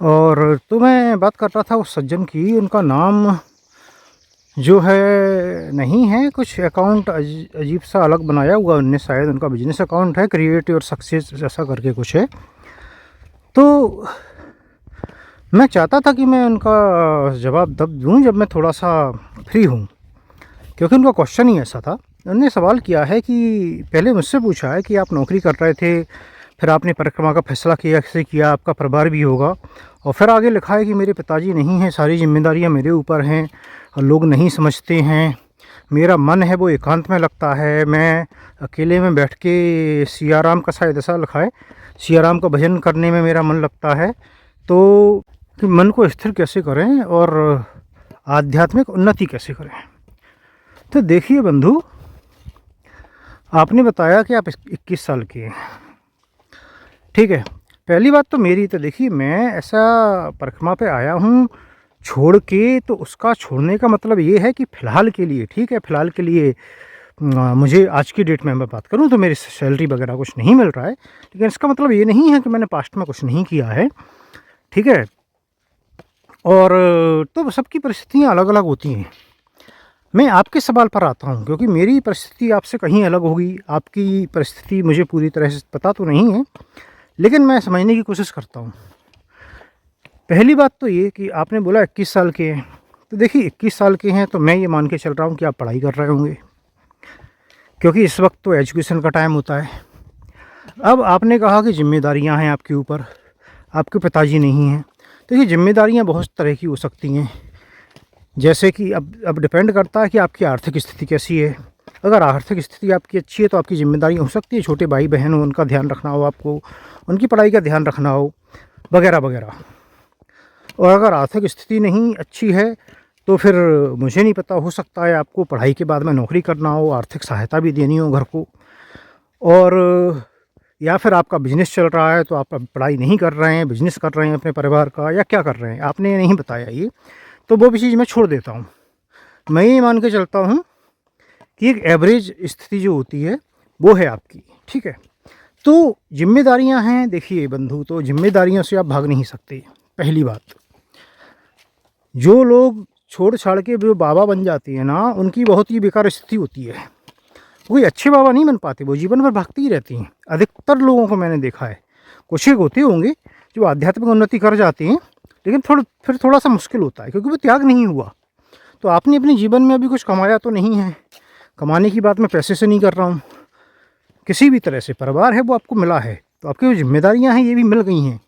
Speaker 1: और तो मैं बात कर रहा था उस सज्जन की, उनका नाम जो है नहीं है, कुछ अकाउंट अजीब सा अलग बनाया हुआ उनने, शायद उनका बिजनेस अकाउंट है, क्रिएटिव और सक्सेस ऐसा करके कुछ है। तो मैं चाहता था कि मैं उनका जवाब तब दूँ जब मैं थोड़ा सा फ्री हूँ, क्योंकि उनका क्वेश्चन ही ऐसा था। उन्होंने सवाल किया है कि पहले मुझसे पूछा है कि आप नौकरी कर रहे थे, फिर आपने परिक्रमा का फैसला किया, कैसे किया, आपका परिवार भी होगा, और फिर आगे लिखा है कि मेरे पिताजी नहीं हैं, सारी जिम्मेदारियां मेरे ऊपर हैं और लोग नहीं समझते हैं, मेरा मन है वो एकांत में लगता है, मैं अकेले में बैठ के सियाराम का, शायद ऐसा लिखा है, सियाराम का भजन करने में मेरा मन लगता है। तो कि मन को स्थिर कैसे करें और आध्यात्मिक उन्नति कैसे करें। तो देखिए बंधु, आपने बताया कि आप 21 साल के हैं, ठीक है। पहली बात तो मेरी, तो देखिए मैं ऐसा परिक्रमा पे आया हूँ छोड़ के, तो उसका छोड़ने का मतलब ये है कि फ़िलहाल के लिए, ठीक है, फ़िलहाल के लिए मुझे आज की डेट में मैं बात करूँ तो मेरी सैलरी वगैरह कुछ नहीं मिल रहा है, लेकिन इसका मतलब ये नहीं है कि मैंने पास्ट में कुछ नहीं किया है, ठीक है। और तो सबकी परिस्थितियाँ अलग अलग होती हैं। मैं आपके सवाल पर आता हूँ, क्योंकि मेरी परिस्थिति आपसे कहीं अलग होगी, आपकी परिस्थिति मुझे पूरी तरह से पता तो नहीं है, लेकिन मैं समझने की कोशिश करता हूँ। पहली बात तो ये कि आपने बोला 21 साल के हैं, तो देखिए 21 साल के हैं तो मैं ये मान के चल रहा हूँ कि आप पढ़ाई कर रहे होंगे, क्योंकि इस वक्त तो एजुकेशन का टाइम होता है। अब आपने कहा कि जिम्मेदारियाँ हैं आपके ऊपर, आपके पिताजी नहीं हैं। देखिए जिम्मेदारियाँ बहुत तरह की हो सकती हैं, जैसे कि अब डिपेंड करता है कि आपकी आर्थिक स्थिति कैसी है। अगर आर्थिक स्थिति आपकी अच्छी है तो आपकी जिम्मेदारी हो सकती है, छोटे भाई बहन हो उनका ध्यान रखना हो, आपको उनकी पढ़ाई का ध्यान रखना हो, वगैरह वगैरह। और अगर आर्थिक स्थिति नहीं अच्छी है तो फिर मुझे नहीं पता, हो सकता है आपको पढ़ाई के बाद में नौकरी करना हो, आर्थिक सहायता भी देनी हो घर को, और या फिर आपका बिज़नेस चल रहा है तो आप पढ़ाई नहीं कर रहे हैं, बिज़नेस कर रहे हैं अपने परिवार का, या क्या कर रहे हैं आपने नहीं बताया ये, तो वो भी चीज़ मैं छोड़ देता हूँ। मैं ये मान के चलता हूँ कि एक एवरेज स्थिति जो होती है वो है आपकी, ठीक है। तो जिम्मेदारियाँ हैं, देखिए बंधु, तो जिम्मेदारियों से आप भाग नहीं सकते। पहली बात, जो लोग छोड़ छाड़ के जो बाबा बन जाते हैं ना, उनकी बहुत ही बेकार स्थिति होती है, कोई अच्छे बाबा नहीं बन पाते, वो जीवन भर भागती ही रहती हैं। अधिकतर लोगों को मैंने देखा है, कुछ एक होते होंगे जो आध्यात्मिक उन्नति कर जाते हैं, लेकिन फिर थोड़ा सा मुश्किल होता है, क्योंकि वो त्याग नहीं हुआ। तो आपने अपने जीवन में अभी कुछ कमाया तो नहीं है, कमाने की बात मैं पैसे से नहीं कर रहा हूँ, किसी भी तरह से परिवार है वो आपको मिला है, तो आपकी जो जिम्मेदारियाँ हैं ये भी मिल गई हैं,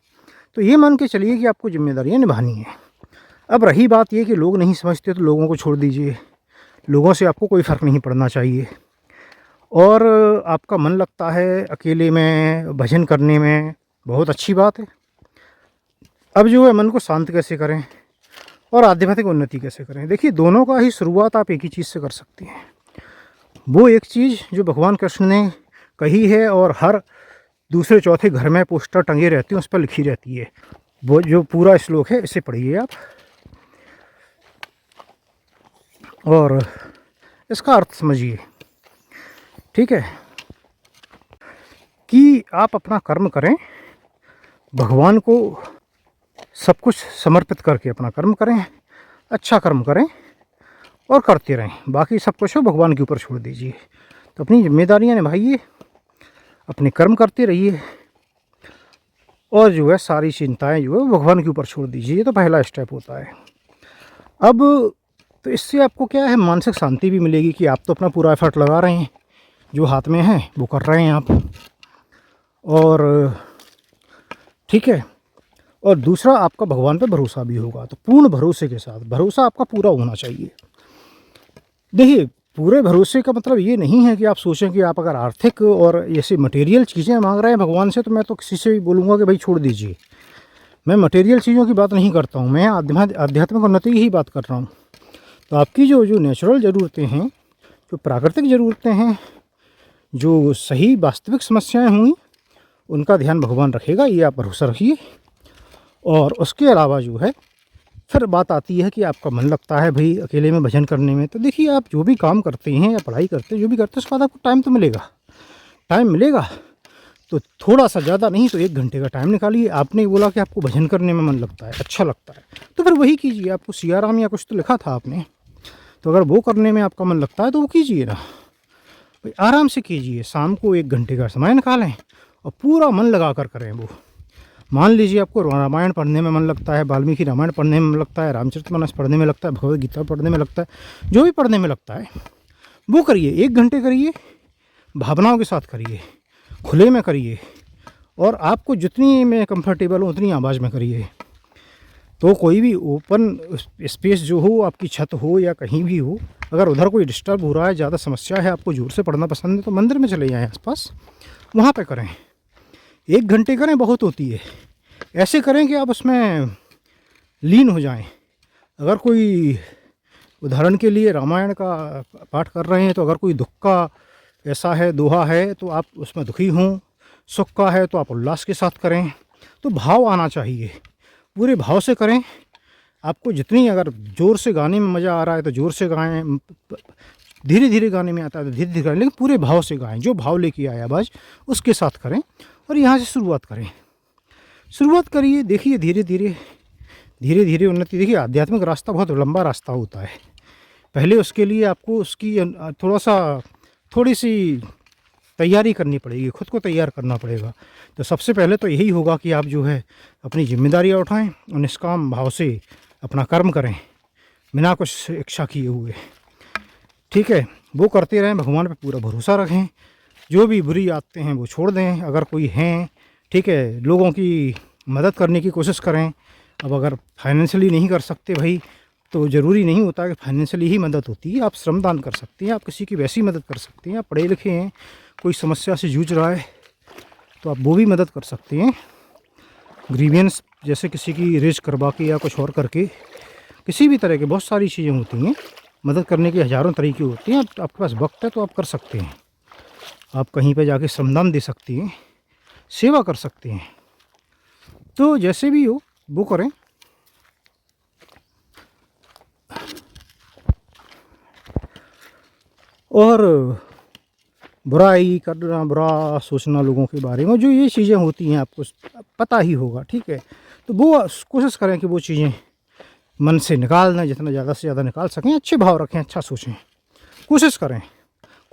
Speaker 1: तो ये मान के चलिए कि आपको जिम्मेदारियाँ निभानी हैं। अब रही बात ये कि लोग नहीं समझते तो लोगों को छोड़ दीजिए, लोगों से आपको कोई फ़र्क नहीं पड़ना चाहिए। और आपका मन लगता है अकेले में भजन करने में, बहुत अच्छी बात है। अब जो है मन को शांत कैसे करें और आध्यात्मिक उन्नति कैसे करें, देखिए दोनों का ही शुरुआत आप एक ही चीज़ से कर सकते हैं। वो एक चीज़ जो भगवान कृष्ण ने कही है और हर दूसरे चौथे घर में पोस्टर टंगे रहते हैं, उस पर लिखी रहती है, वो जो पूरा श्लोक है इसे पढ़िए आप और इसका अर्थ समझिए, ठीक है। कि आप अपना कर्म करें, भगवान को सब कुछ समर्पित करके अपना कर्म करें, अच्छा कर्म करें और करते रहें, बाकी सब कुछ भगवान के ऊपर छोड़ दीजिए। तो अपनी जिम्मेदारियां निभाइए, अपने कर्म करते रहिए, और जो है सारी चिंताएं जो है भगवान के ऊपर छोड़ दीजिए। ये तो पहला स्टेप होता है। अब तो इससे आपको क्या है, मानसिक शांति भी मिलेगी कि आप तो अपना पूरा एफर्ट लगा रहे हैं, जो हाथ में है वो कर रहे हैं आप, और ठीक है। और दूसरा, आपका भगवान पे भरोसा भी होगा, तो पूर्ण भरोसे के साथ, भरोसा आपका पूरा होना चाहिए। देखिए, पूरे भरोसे का मतलब ये नहीं है कि आप सोचें कि आप अगर आर्थिक और ऐसी मटेरियल चीज़ें मांग रहे हैं भगवान से, तो मैं तो किसी से भी बोलूँगा कि भाई छोड़ दीजिए। मैं मटेरियल चीज़ों की बात नहीं करता हूँ, मैं आध्यात्मिक उन्नति की ही बात कर रहा हूँ। तो आपकी जो जो नेचुरल ज़रूरतें हैं, जो प्राकृतिक ज़रूरतें हैं, जो सही वास्तविक समस्याएं होंगी, उनका ध्यान भगवान रखेगा, ये आप भरोसा रखिए। और उसके अलावा जो है, फिर बात आती है कि आपका मन लगता है भाई अकेले में भजन करने में। तो देखिए, आप जो भी काम करते हैं या पढ़ाई करते हैं, जो भी करते हैं, उसके बाद आपको टाइम तो मिलेगा, टाइम मिलेगा। तो थोड़ा सा, ज़्यादा नहीं तो 1 घंटे का टाइम निकालिए। आपने बोला कि आपको भजन करने में मन लगता है, अच्छा लगता है, तो फिर वही कीजिए। आपको सियाराम या कुछ तो लिखा था आपने, तो अगर वो करने में आपका मन लगता है तो वो कीजिए ना भाई, आराम से कीजिए। शाम को 1 घंटे का समय निकालें और पूरा मन लगा कर करें वो। मान लीजिए आपको रामायण पढ़ने में मन लगता है, वाल्मीकि रामायण पढ़ने में मन लगता है, रामचरितमानस पढ़ने में लगता है, भगवद गीता पढ़ने में लगता है, जो भी पढ़ने में लगता है वो करिए। 1 घंटे करिए, भावनाओं के साथ करिए, खुले में करिए, और आपको जितनी में कंफर्टेबल हो उतनी आवाज़ में करिए। तो कोई भी ओपन स्पेस जो हो, आपकी छत हो या कहीं भी हो, अगर उधर कोई डिस्टर्ब हो रहा है, ज़्यादा समस्या है, आपको जोर से पढ़ना पसंद है, तो मंदिर में चले जाएँ आसपास, वहाँ पे करें। 1 घंटे करें, बहुत होती है। ऐसे करें कि आप उसमें लीन हो जाएं। अगर कोई, उदाहरण के लिए, रामायण का पाठ कर रहे हैं, तो अगर कोई दुख का ऐसा है, दोहा है, तो आप उसमें दुखी हों, सुख का है तो आप उल्लास के साथ करें। तो भाव आना चाहिए, पूरे भाव से करें। आपको जितनी, अगर ज़ोर से गाने में मज़ा आ रहा है तो ज़ोर से गाएँ, धीरे धीरे गाने में आता है तो धीरे धीरे गाएँ, लेकिन पूरे भाव से गाएँ। जो भाव लेके आए आवाज़, उसके साथ करें, और यहाँ से शुरुआत करें। शुरुआत करिए, देखिए धीरे धीरे उन्नति। देखिए, आध्यात्मिक रास्ता बहुत लंबा रास्ता होता है। पहले उसके लिए आपको उसकी थोड़ी सी तैयारी करनी पड़ेगी, खुद को तैयार करना पड़ेगा। तो सबसे पहले तो यही होगा कि आप जो है अपनी जिम्मेदारियाँ उठाएं और निष्काम भाव से अपना कर्म करें, बिना कुछ इच्छा किए हुए, ठीक है। वो करते रहें, भगवान पे पूरा भरोसा रखें। जो भी बुरी आदतें हैं वो छोड़ दें, अगर कोई हैं, ठीक है। लोगों की मदद करने की कोशिश करें। अब अगर फाइनेंशियली नहीं कर सकते भाई, तो ज़रूरी नहीं होता कि फाइनेंशियली ही मदद होती है। आप श्रमदान कर सकते हैं, आप किसी की वैसी मदद कर सकते हैं। आप पढ़े लिखे हैं, कोई समस्या से जूझ रहा है, तो आप वो भी मदद कर सकते हैं। ग्रीवियंस जैसे किसी की रेज करवा के या कुछ और करके, किसी भी तरह के बहुत सारी चीज़ें होती हैं, मदद करने के हज़ारों तरीके होते हैं। आपके पास वक्त है तो आप कर सकते हैं। आप कहीं पे जाके श्रमदान दे सकते हैं, सेवा कर सकते हैं। तो जैसे भी हो वो करें। और बुराई करना, बुरा सोचना लोगों के बारे में, जो ये चीज़ें होती हैं आपको पता ही होगा, ठीक है। तो वो कोशिश करें कि वो चीज़ें मन से निकालना, जितना ज़्यादा से ज़्यादा निकाल सकें। अच्छे भाव रखें, अच्छा सोचें, कोशिश करें,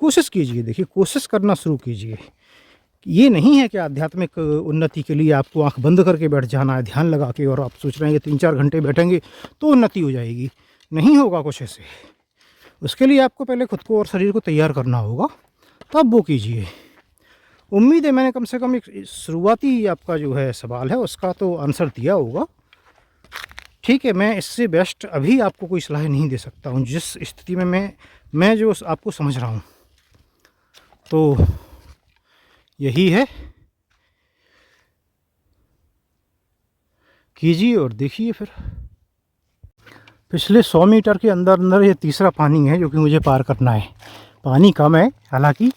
Speaker 1: कोशिश कीजिए। देखिए, कोशिश करना शुरू कीजिए। ये नहीं है कि आध्यात्मिक उन्नति के लिए आपको आंख बंद करके बैठ जाना है ध्यान लगा के, और आप सोच रहे हैं कि 3-4 घंटे बैठेंगे तो उन्नति हो जाएगी। नहीं होगा कुछ ऐसे। उसके लिए आपको पहले खुद को और शरीर को तैयार करना होगा, तब वो कीजिए। उम्मीद है मैंने कम से कम एक शुरुआती आपका जो है सवाल है उसका तो आंसर दिया होगा, ठीक है। मैं इससे बेस्ट अभी आपको कोई सलाह नहीं दे सकता हूँ, जिस स्थिति में मैं जो आपको समझ रहा हूँ। तो यही है, कीजिए और देखिए। फिर पिछले 100 मीटर के अंदर अंदर ये तीसरा पानी है जो कि मुझे पार करना है। पानी कम है, हालांकि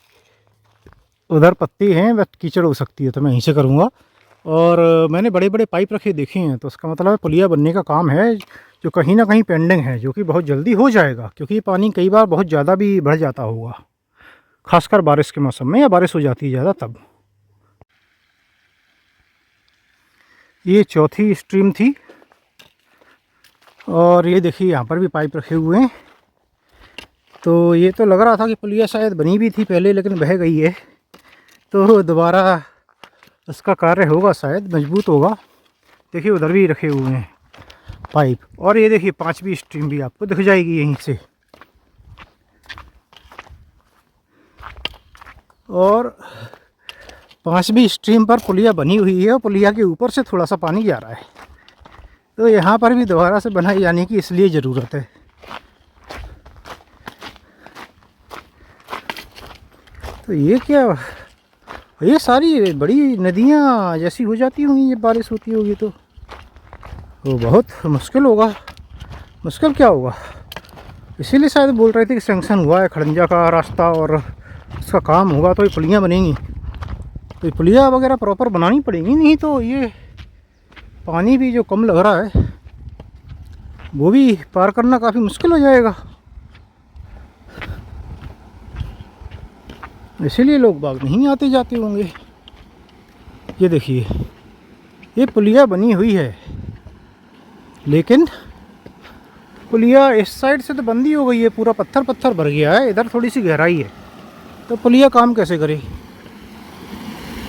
Speaker 1: उधर पत्ते हैं, बस कीचड़ हो सकती है, तो मैं यहीं से करूँगा। और मैंने बड़े बड़े पाइप रखे देखे हैं, तो उसका मतलब है पुलिया बनने का काम है, जो कहीं ना कहीं पेंडिंग है, जो कि बहुत जल्दी हो जाएगा, क्योंकि ये पानी कई बार बहुत ज़्यादा भी बढ़ जाता होगा, खासकर बारिश के मौसम में, या बारिश हो जाती है ज़्यादा तब। ये चौथी स्ट्रीम थी, और ये देखिए यहाँ पर भी पाइप रखे हुए हैं। तो ये तो लग रहा था कि पुलिया शायद बनी भी थी पहले, लेकिन बह गई है, तो दोबारा उसका कार्य होगा, शायद मजबूत होगा। देखिए उधर भी रखे हुए हैं, पाइप। और ये देखिए 5वीं स्ट्रीम भी आपको दिख जाएगी यहीं से। और 5वीं स्ट्रीम पर पुलिया बनी हुई है और पुलिया के ऊपर से थोड़ा सा पानी जा रहा है, तो यहाँ पर भी दोबारा से बनाई जाने की इसलिए ज़रूरत है। तो ये क्या, ये सारी बड़ी नदियाँ जैसी हो जाती होंगी ये बारिश होती होगी तो बहुत मुश्किल होगा। मुश्किल क्या होगा, इसीलिए शायद बोल रहे थे कि सेंक्शन हुआ है खड़ंजा का रास्ता और उसका काम होगा तो ये पुलियाँ बनेंगी। तो ये पुलिया वगैरह प्रॉपर बनानी पड़ेंगी, नहीं तो ये पानी भी जो कम लग रहा है वो भी पार करना काफ़ी मुश्किल हो जाएगा। इसीलिए लोग बाग नहीं आते जाते होंगे। ये देखिए ये पुलिया बनी हुई है, लेकिन पुलिया इस साइड से तो बंदी हो गई है, पूरा पत्थर पत्थर भर गया है, इधर थोड़ी सी गहराई है, तो पुलिया काम कैसे करे।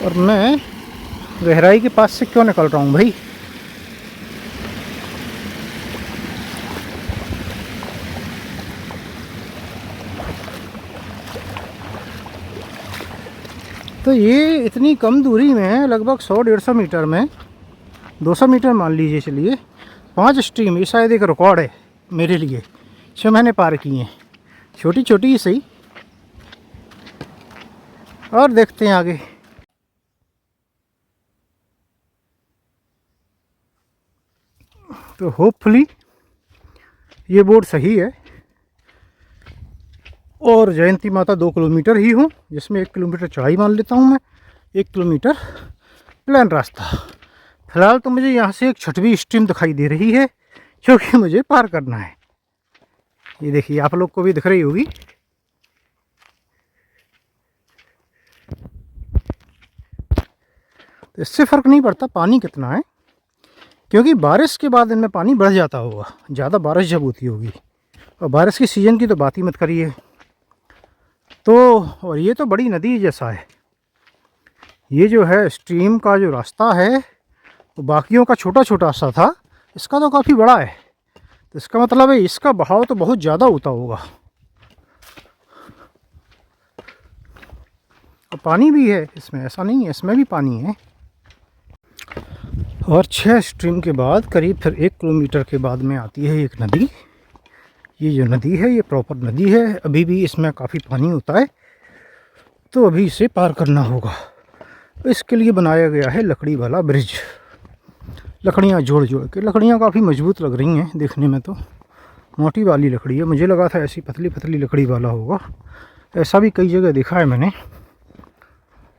Speaker 1: और मैं गहराई के पास से क्यों निकल रहा हूँ भाई। तो ये इतनी कम दूरी में लगभग 100-150 मीटर में 200 मीटर मान लीजिए चलिए 5 स्ट्रीम, ये शायद एक रिकॉर्ड है मेरे लिए जो मैंने पार की हैं, छोटी छोटी ही सही। और देखते हैं आगे। तो होपफुली ये बोर्ड सही है और जयंती माता 2 किलोमीटर ही हूँ, जिसमें 1 किलोमीटर चढ़ाई मान लेता हूँ मैं, 1 किलोमीटर प्लान रास्ता। फिलहाल तो मुझे यहाँ से एक 6वीं स्ट्रीम दिखाई दे रही है जो कि मुझे पार करना है। ये देखिए आप लोग को भी दिख रही होगी। तो इससे फ़र्क नहीं पड़ता पानी कितना है, क्योंकि बारिश के बाद इनमें पानी बढ़ जाता होगा, ज़्यादा बारिश जब होती होगी। और बारिश की सीज़न की तो बात ही मत करिए। तो और ये तो बड़ी नदी जैसा है, ये जो है स्ट्रीम का जो रास्ता है वो बाकियों का छोटा छोटा सा था, इसका तो काफ़ी बड़ा है। तो इसका मतलब है इसका बहाव तो बहुत ज़्यादा होता होगा। और पानी भी है इसमें, ऐसा नहीं है, इसमें भी पानी है। और 6 स्ट्रीम के बाद करीब फिर 1 किलोमीटर के बाद में आती है एक नदी। ये जो नदी है ये प्रॉपर नदी है, अभी भी इसमें काफ़ी पानी होता है, तो अभी इसे पार करना होगा। इसके लिए बनाया गया है लकड़ी वाला ब्रिज, लकड़ियाँ जोड़ जोड़ के। लकड़ियाँ काफ़ी मजबूत लग रही हैं देखने में, तो मोटी वाली लकड़ी है, मुझे लगा था ऐसी पतली पतली लकड़ी वाला होगा, ऐसा भी कई जगह देखा है मैंने।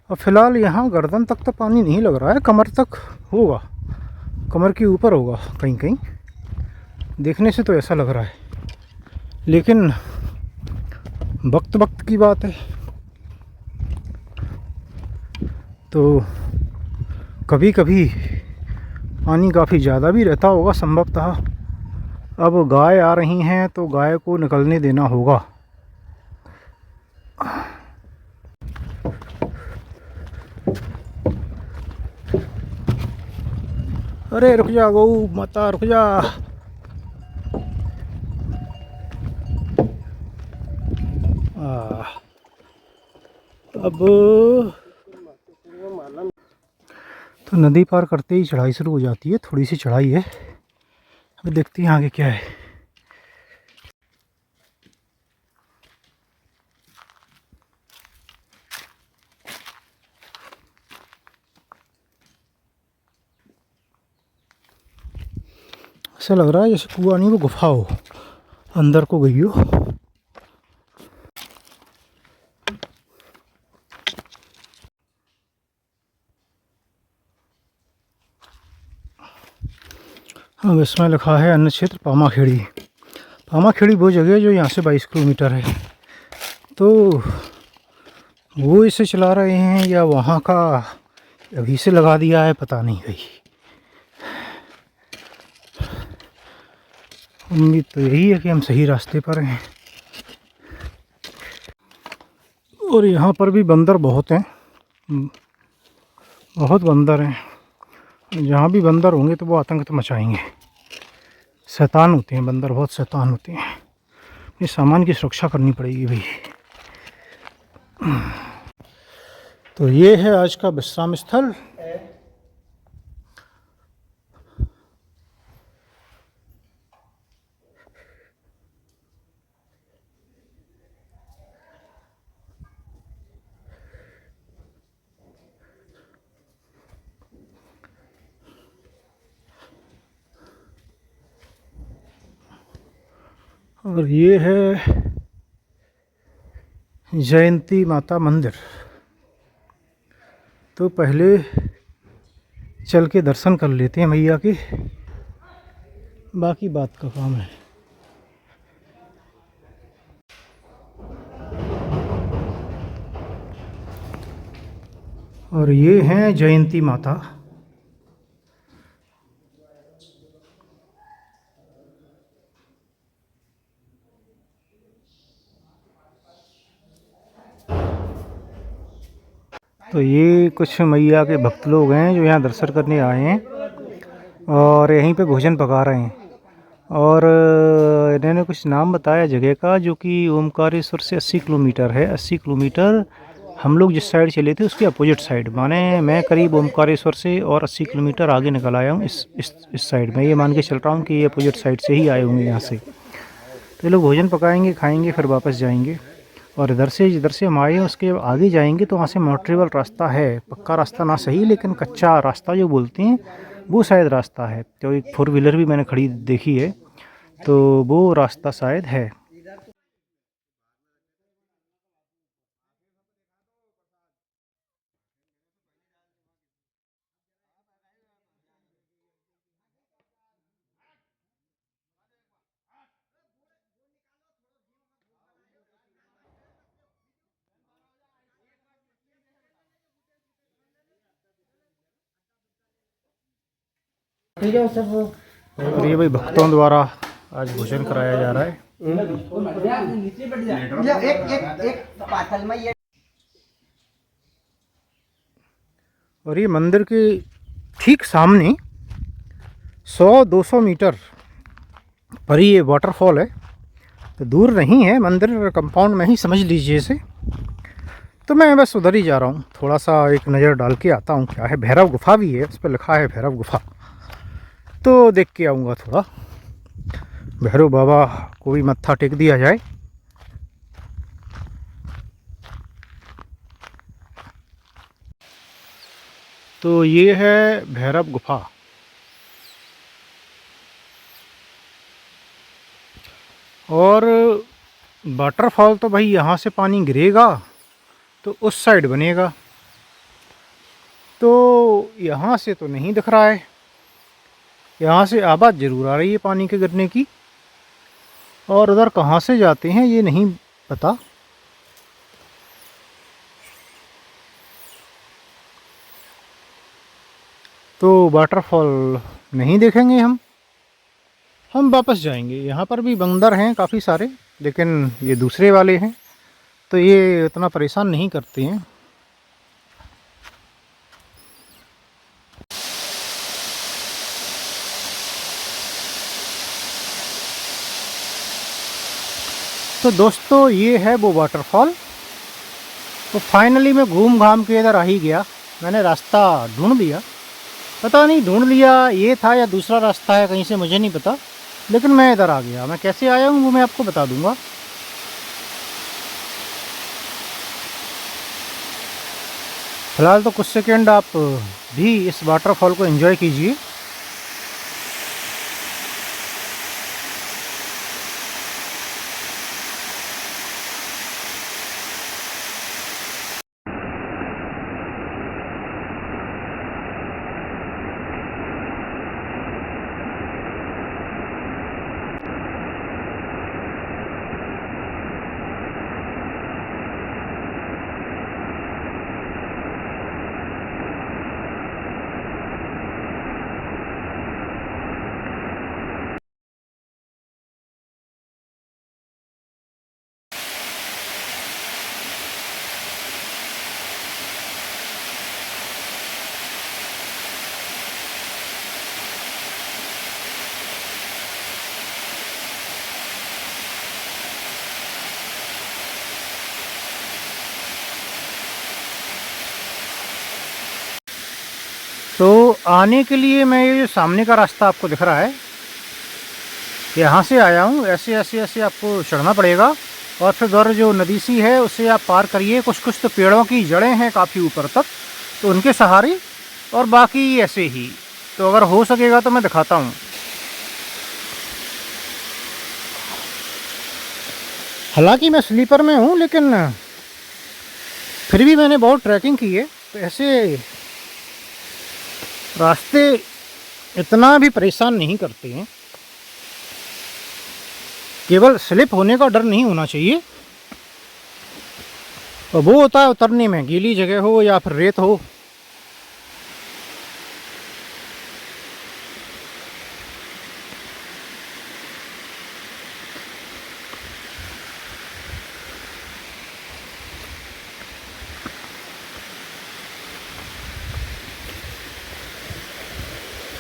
Speaker 1: और फिलहाल यहाँ गर्दन तक तो पानी नहीं लग रहा है, कमर तक होगा, कमर के ऊपर होगा कहीं कहीं, देखने से तो ऐसा लग रहा है। लेकिन वक्त वक्त की बात है, तो कभी कभी पानी काफ़ी ज़्यादा भी रहता होगा संभवतः। अब गाय आ रही हैं तो गाय को निकलने देना होगा। अरे रुक जा गऊ माता, रुक जा। अब तो नदी पार करते ही चढ़ाई शुरू हो जाती है, थोड़ी सी चढ़ाई है। अब देखते हैं आगे क्या है। ऐसा लग रहा है जैसे कुआं नहीं वो गुफा हो, अंदर को गई हो। अब इसमें लिखा है अन्न क्षेत्र पामाखेड़ी। पामाखेड़ी वो जगह जो यहाँ से 22 किलोमीटर है, तो वो इसे चला रहे हैं या वहाँ का अभी से लगा दिया है, पता नहीं भाई। उम्मीद तो यही है कि हम सही रास्ते पर हैं। और यहाँ पर भी बंदर बहुत हैं, बहुत बंदर हैं। जहाँ भी बंदर होंगे तो वो आतंक तो मचाएंगे। शैतान होते हैं बंदर, बहुत शैतान होते हैं। ये सामान की सुरक्षा करनी पड़ेगी भाई। तो ये है आज का विश्राम स्थल। और ये है जयंती माता मंदिर। तो पहले चल के दर्शन कर लेते हैं मैया के, बाकी बात का काम है। और ये हैं जयंती माता। तो ये कुछ मैया के भक्त लोग हैं जो यहाँ दर्शन करने आए हैं और यहीं पे भोजन पका रहे हैं। और इन्होंने कुछ नाम बताया जगह का, जो कि ओमकारेश्वर से 80 किलोमीटर है। 80 किलोमीटर हम लोग जिस साइड चले थे उसके अपोजिट साइड, माने मैं करीब ओमकारेश्वर से और 80 किलोमीटर आगे निकल आया हूँ इस साइड में। ये मान के चल रहा हूँ कि ये अपोजिट साइड से ही आए होंगे यहाँ से। तो ये लोग भोजन पकाएंगे, खाएंगे, फिर वापस जाएंगे। और इधर से हम आए उसके आगे जाएंगे तो वहाँ से मोटरेबल रास्ता है, पक्का रास्ता ना सही लेकिन कच्चा रास्ता जो बोलते हैं वो शायद रास्ता है। तो एक 4 व्हीलर भी मैंने खड़ी देखी है, तो वो रास्ता शायद है। और ये भाई भक्तों द्वारा आज भोजन कराया जा रहा है। और ये मंदिर के ठीक सामने 100-200 मीटर पर ही ये वाटरफॉल है। तो दूर नहीं है, मंदिर कंपाउंड में ही समझ लीजिए इसे। तो मैं बस उधर ही जा रहा हूँ, थोड़ा सा एक नज़र डाल के आता हूँ। क्या है, भैरव गुफा भी है, उस पर लिखा है भैरव गुफा, तो देख के आऊँगा थोड़ा। भैरव बाबा को भी मत्था टेक दिया जाए। तो ये है भैरव गुफा। और वाटरफॉल तो भाई यहाँ से पानी गिरेगा तो उस साइड बनेगा, तो यहाँ से तो नहीं दिख रहा है। यहाँ से आवाज़ ज़रूर आ रही है पानी के गिरने की, और उधर कहाँ से जाते हैं ये नहीं पता। तो वाटरफॉल नहीं देखेंगे हम वापस जाएंगे। यहाँ पर भी बंदर हैं काफ़ी सारे, लेकिन ये दूसरे वाले हैं तो ये इतना परेशान नहीं करते हैं। तो दोस्तों ये है वो वाटरफॉल। तो फाइनली मैं घूम घाम के इधर आ ही गया। मैंने रास्ता ढूंढ लिया, पता नहीं ढूंढ लिया ये था या दूसरा रास्ता है कहीं से, मुझे नहीं पता, लेकिन मैं इधर आ गया। मैं कैसे आया हूँ वो मैं आपको बता दूंगा। फ़िलहाल तो कुछ सेकंड आप भी इस वाटरफॉल को एंजॉय कीजिए। आने के लिए मैं ये जो सामने का रास्ता आपको दिख रहा है, यहाँ से आया हूँ। ऐसे ऐसे ऐसे आपको चढ़ना पड़ेगा और फिर उधर जो नदी सी है उससे आप पार करिए। कुछ कुछ तो पेड़ों की जड़ें हैं काफ़ी ऊपर तक, तो उनके सहारे, और बाकी ऐसे ही। तो अगर हो सकेगा तो मैं दिखाता हूँ। हालांकि मैं स्लीपर में हूँ, लेकिन फिर भी मैंने बहुत ट्रैकिंग की है। तो ऐसे रास्ते इतना भी परेशान नहीं करते हैं। केवल स्लिप होने का डर नहीं होना चाहिए, और वो होता है उतरने में, गीली जगह हो या फिर रेत हो।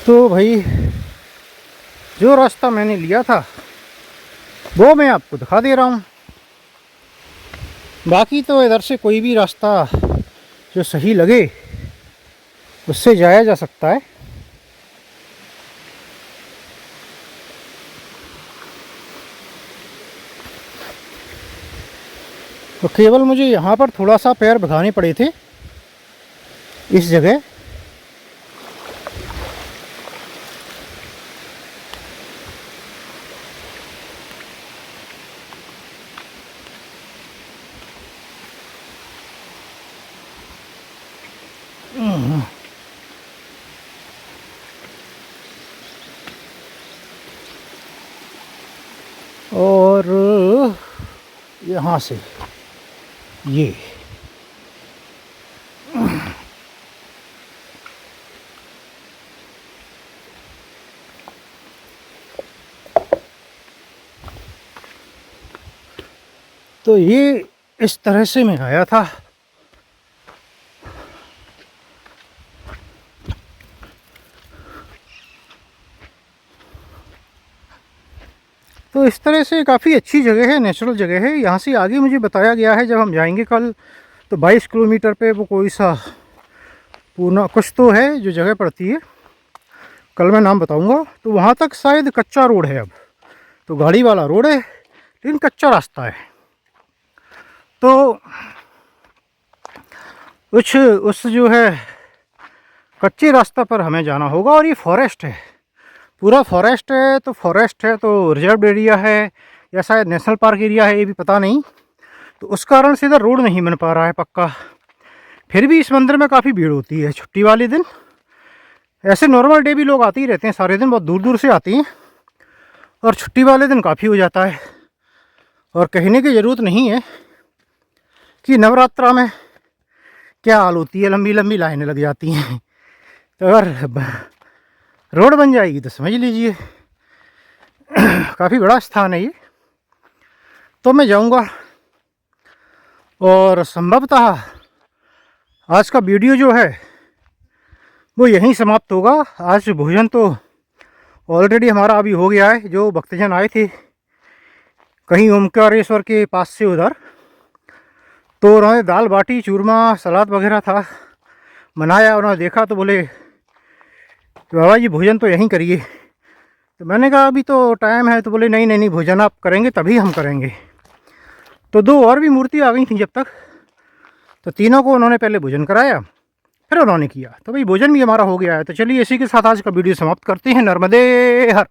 Speaker 1: तो भाई जो रास्ता मैंने लिया था वो मैं आपको दिखा दे रहा हूँ। बाकी तो इधर से कोई भी रास्ता जो सही लगे उससे जाया जा सकता है। तो केवल मुझे यहाँ पर थोड़ा सा पैर भगाने पड़े थे इस जगह। और यहाँ से ये तो ये इस तरह से मैं आया था। तो इस तरह से काफ़ी अच्छी जगह है, नेचुरल जगह है। यहाँ से आगे मुझे बताया गया है जब हम जाएंगे कल, तो 22 किलोमीटर पे वो कोई सा पूना कुछ तो है जो जगह पड़ती है, कल मैं नाम बताऊंगा। तो वहाँ तक शायद कच्चा रोड है अब, तो गाड़ी वाला रोड है लेकिन कच्चा रास्ता है। तो कुछ उस जो है कच्चे रास्ता पर हमें जाना होगा। और ये फॉरेस्ट है, पूरा फॉरेस्ट है। तो फॉरेस्ट है तो रिजर्व एरिया है या शायद नेशनल पार्क एरिया है, ये भी पता नहीं। तो उस कारण से इधर रोड नहीं बन पा रहा है पक्का। फिर भी इस मंदिर में काफ़ी भीड़ होती है छुट्टी वाले दिन। ऐसे नॉर्मल डे भी लोग आते ही रहते हैं, सारे दिन बहुत दूर दूर से आते हैं, और छुट्टी वाले दिन काफ़ी हो जाता है। और कहने की ज़रूरत नहीं है कि नवरात्रा में क्या हाल होती है, लंबी लंबी लाइनें लग जाती हैं। तो अगर रोड बन जाएगी तो समझ लीजिए काफ़ी बड़ा स्थान है ये। तो मैं जाऊंगा, और संभवतः आज का वीडियो जो है वो यहीं समाप्त होगा। आज भोजन तो ऑलरेडी हमारा अभी हो गया है। जो भक्तजन आए थे कहीं ओमकारेश्वर के पास से उधर, तो उन्होंने दाल बाटी चूरमा सलाद वगैरह था बनाया। उन्होंने देखा तो बोले बाबा जी भोजन तो यहीं करिए। तो मैंने कहा अभी तो टाइम है। तो बोले नहीं नहीं नहीं, भोजन आप करेंगे तभी हम करेंगे। तो दो और भी मूर्ति आ गई थी जब तक, तो तीनों को उन्होंने पहले भोजन कराया, फिर उन्होंने किया। तो भाई भोजन भी हमारा हो गया है। तो चलिए इसी के साथ आज का वीडियो समाप्त करते हैं। नर्मदे हर।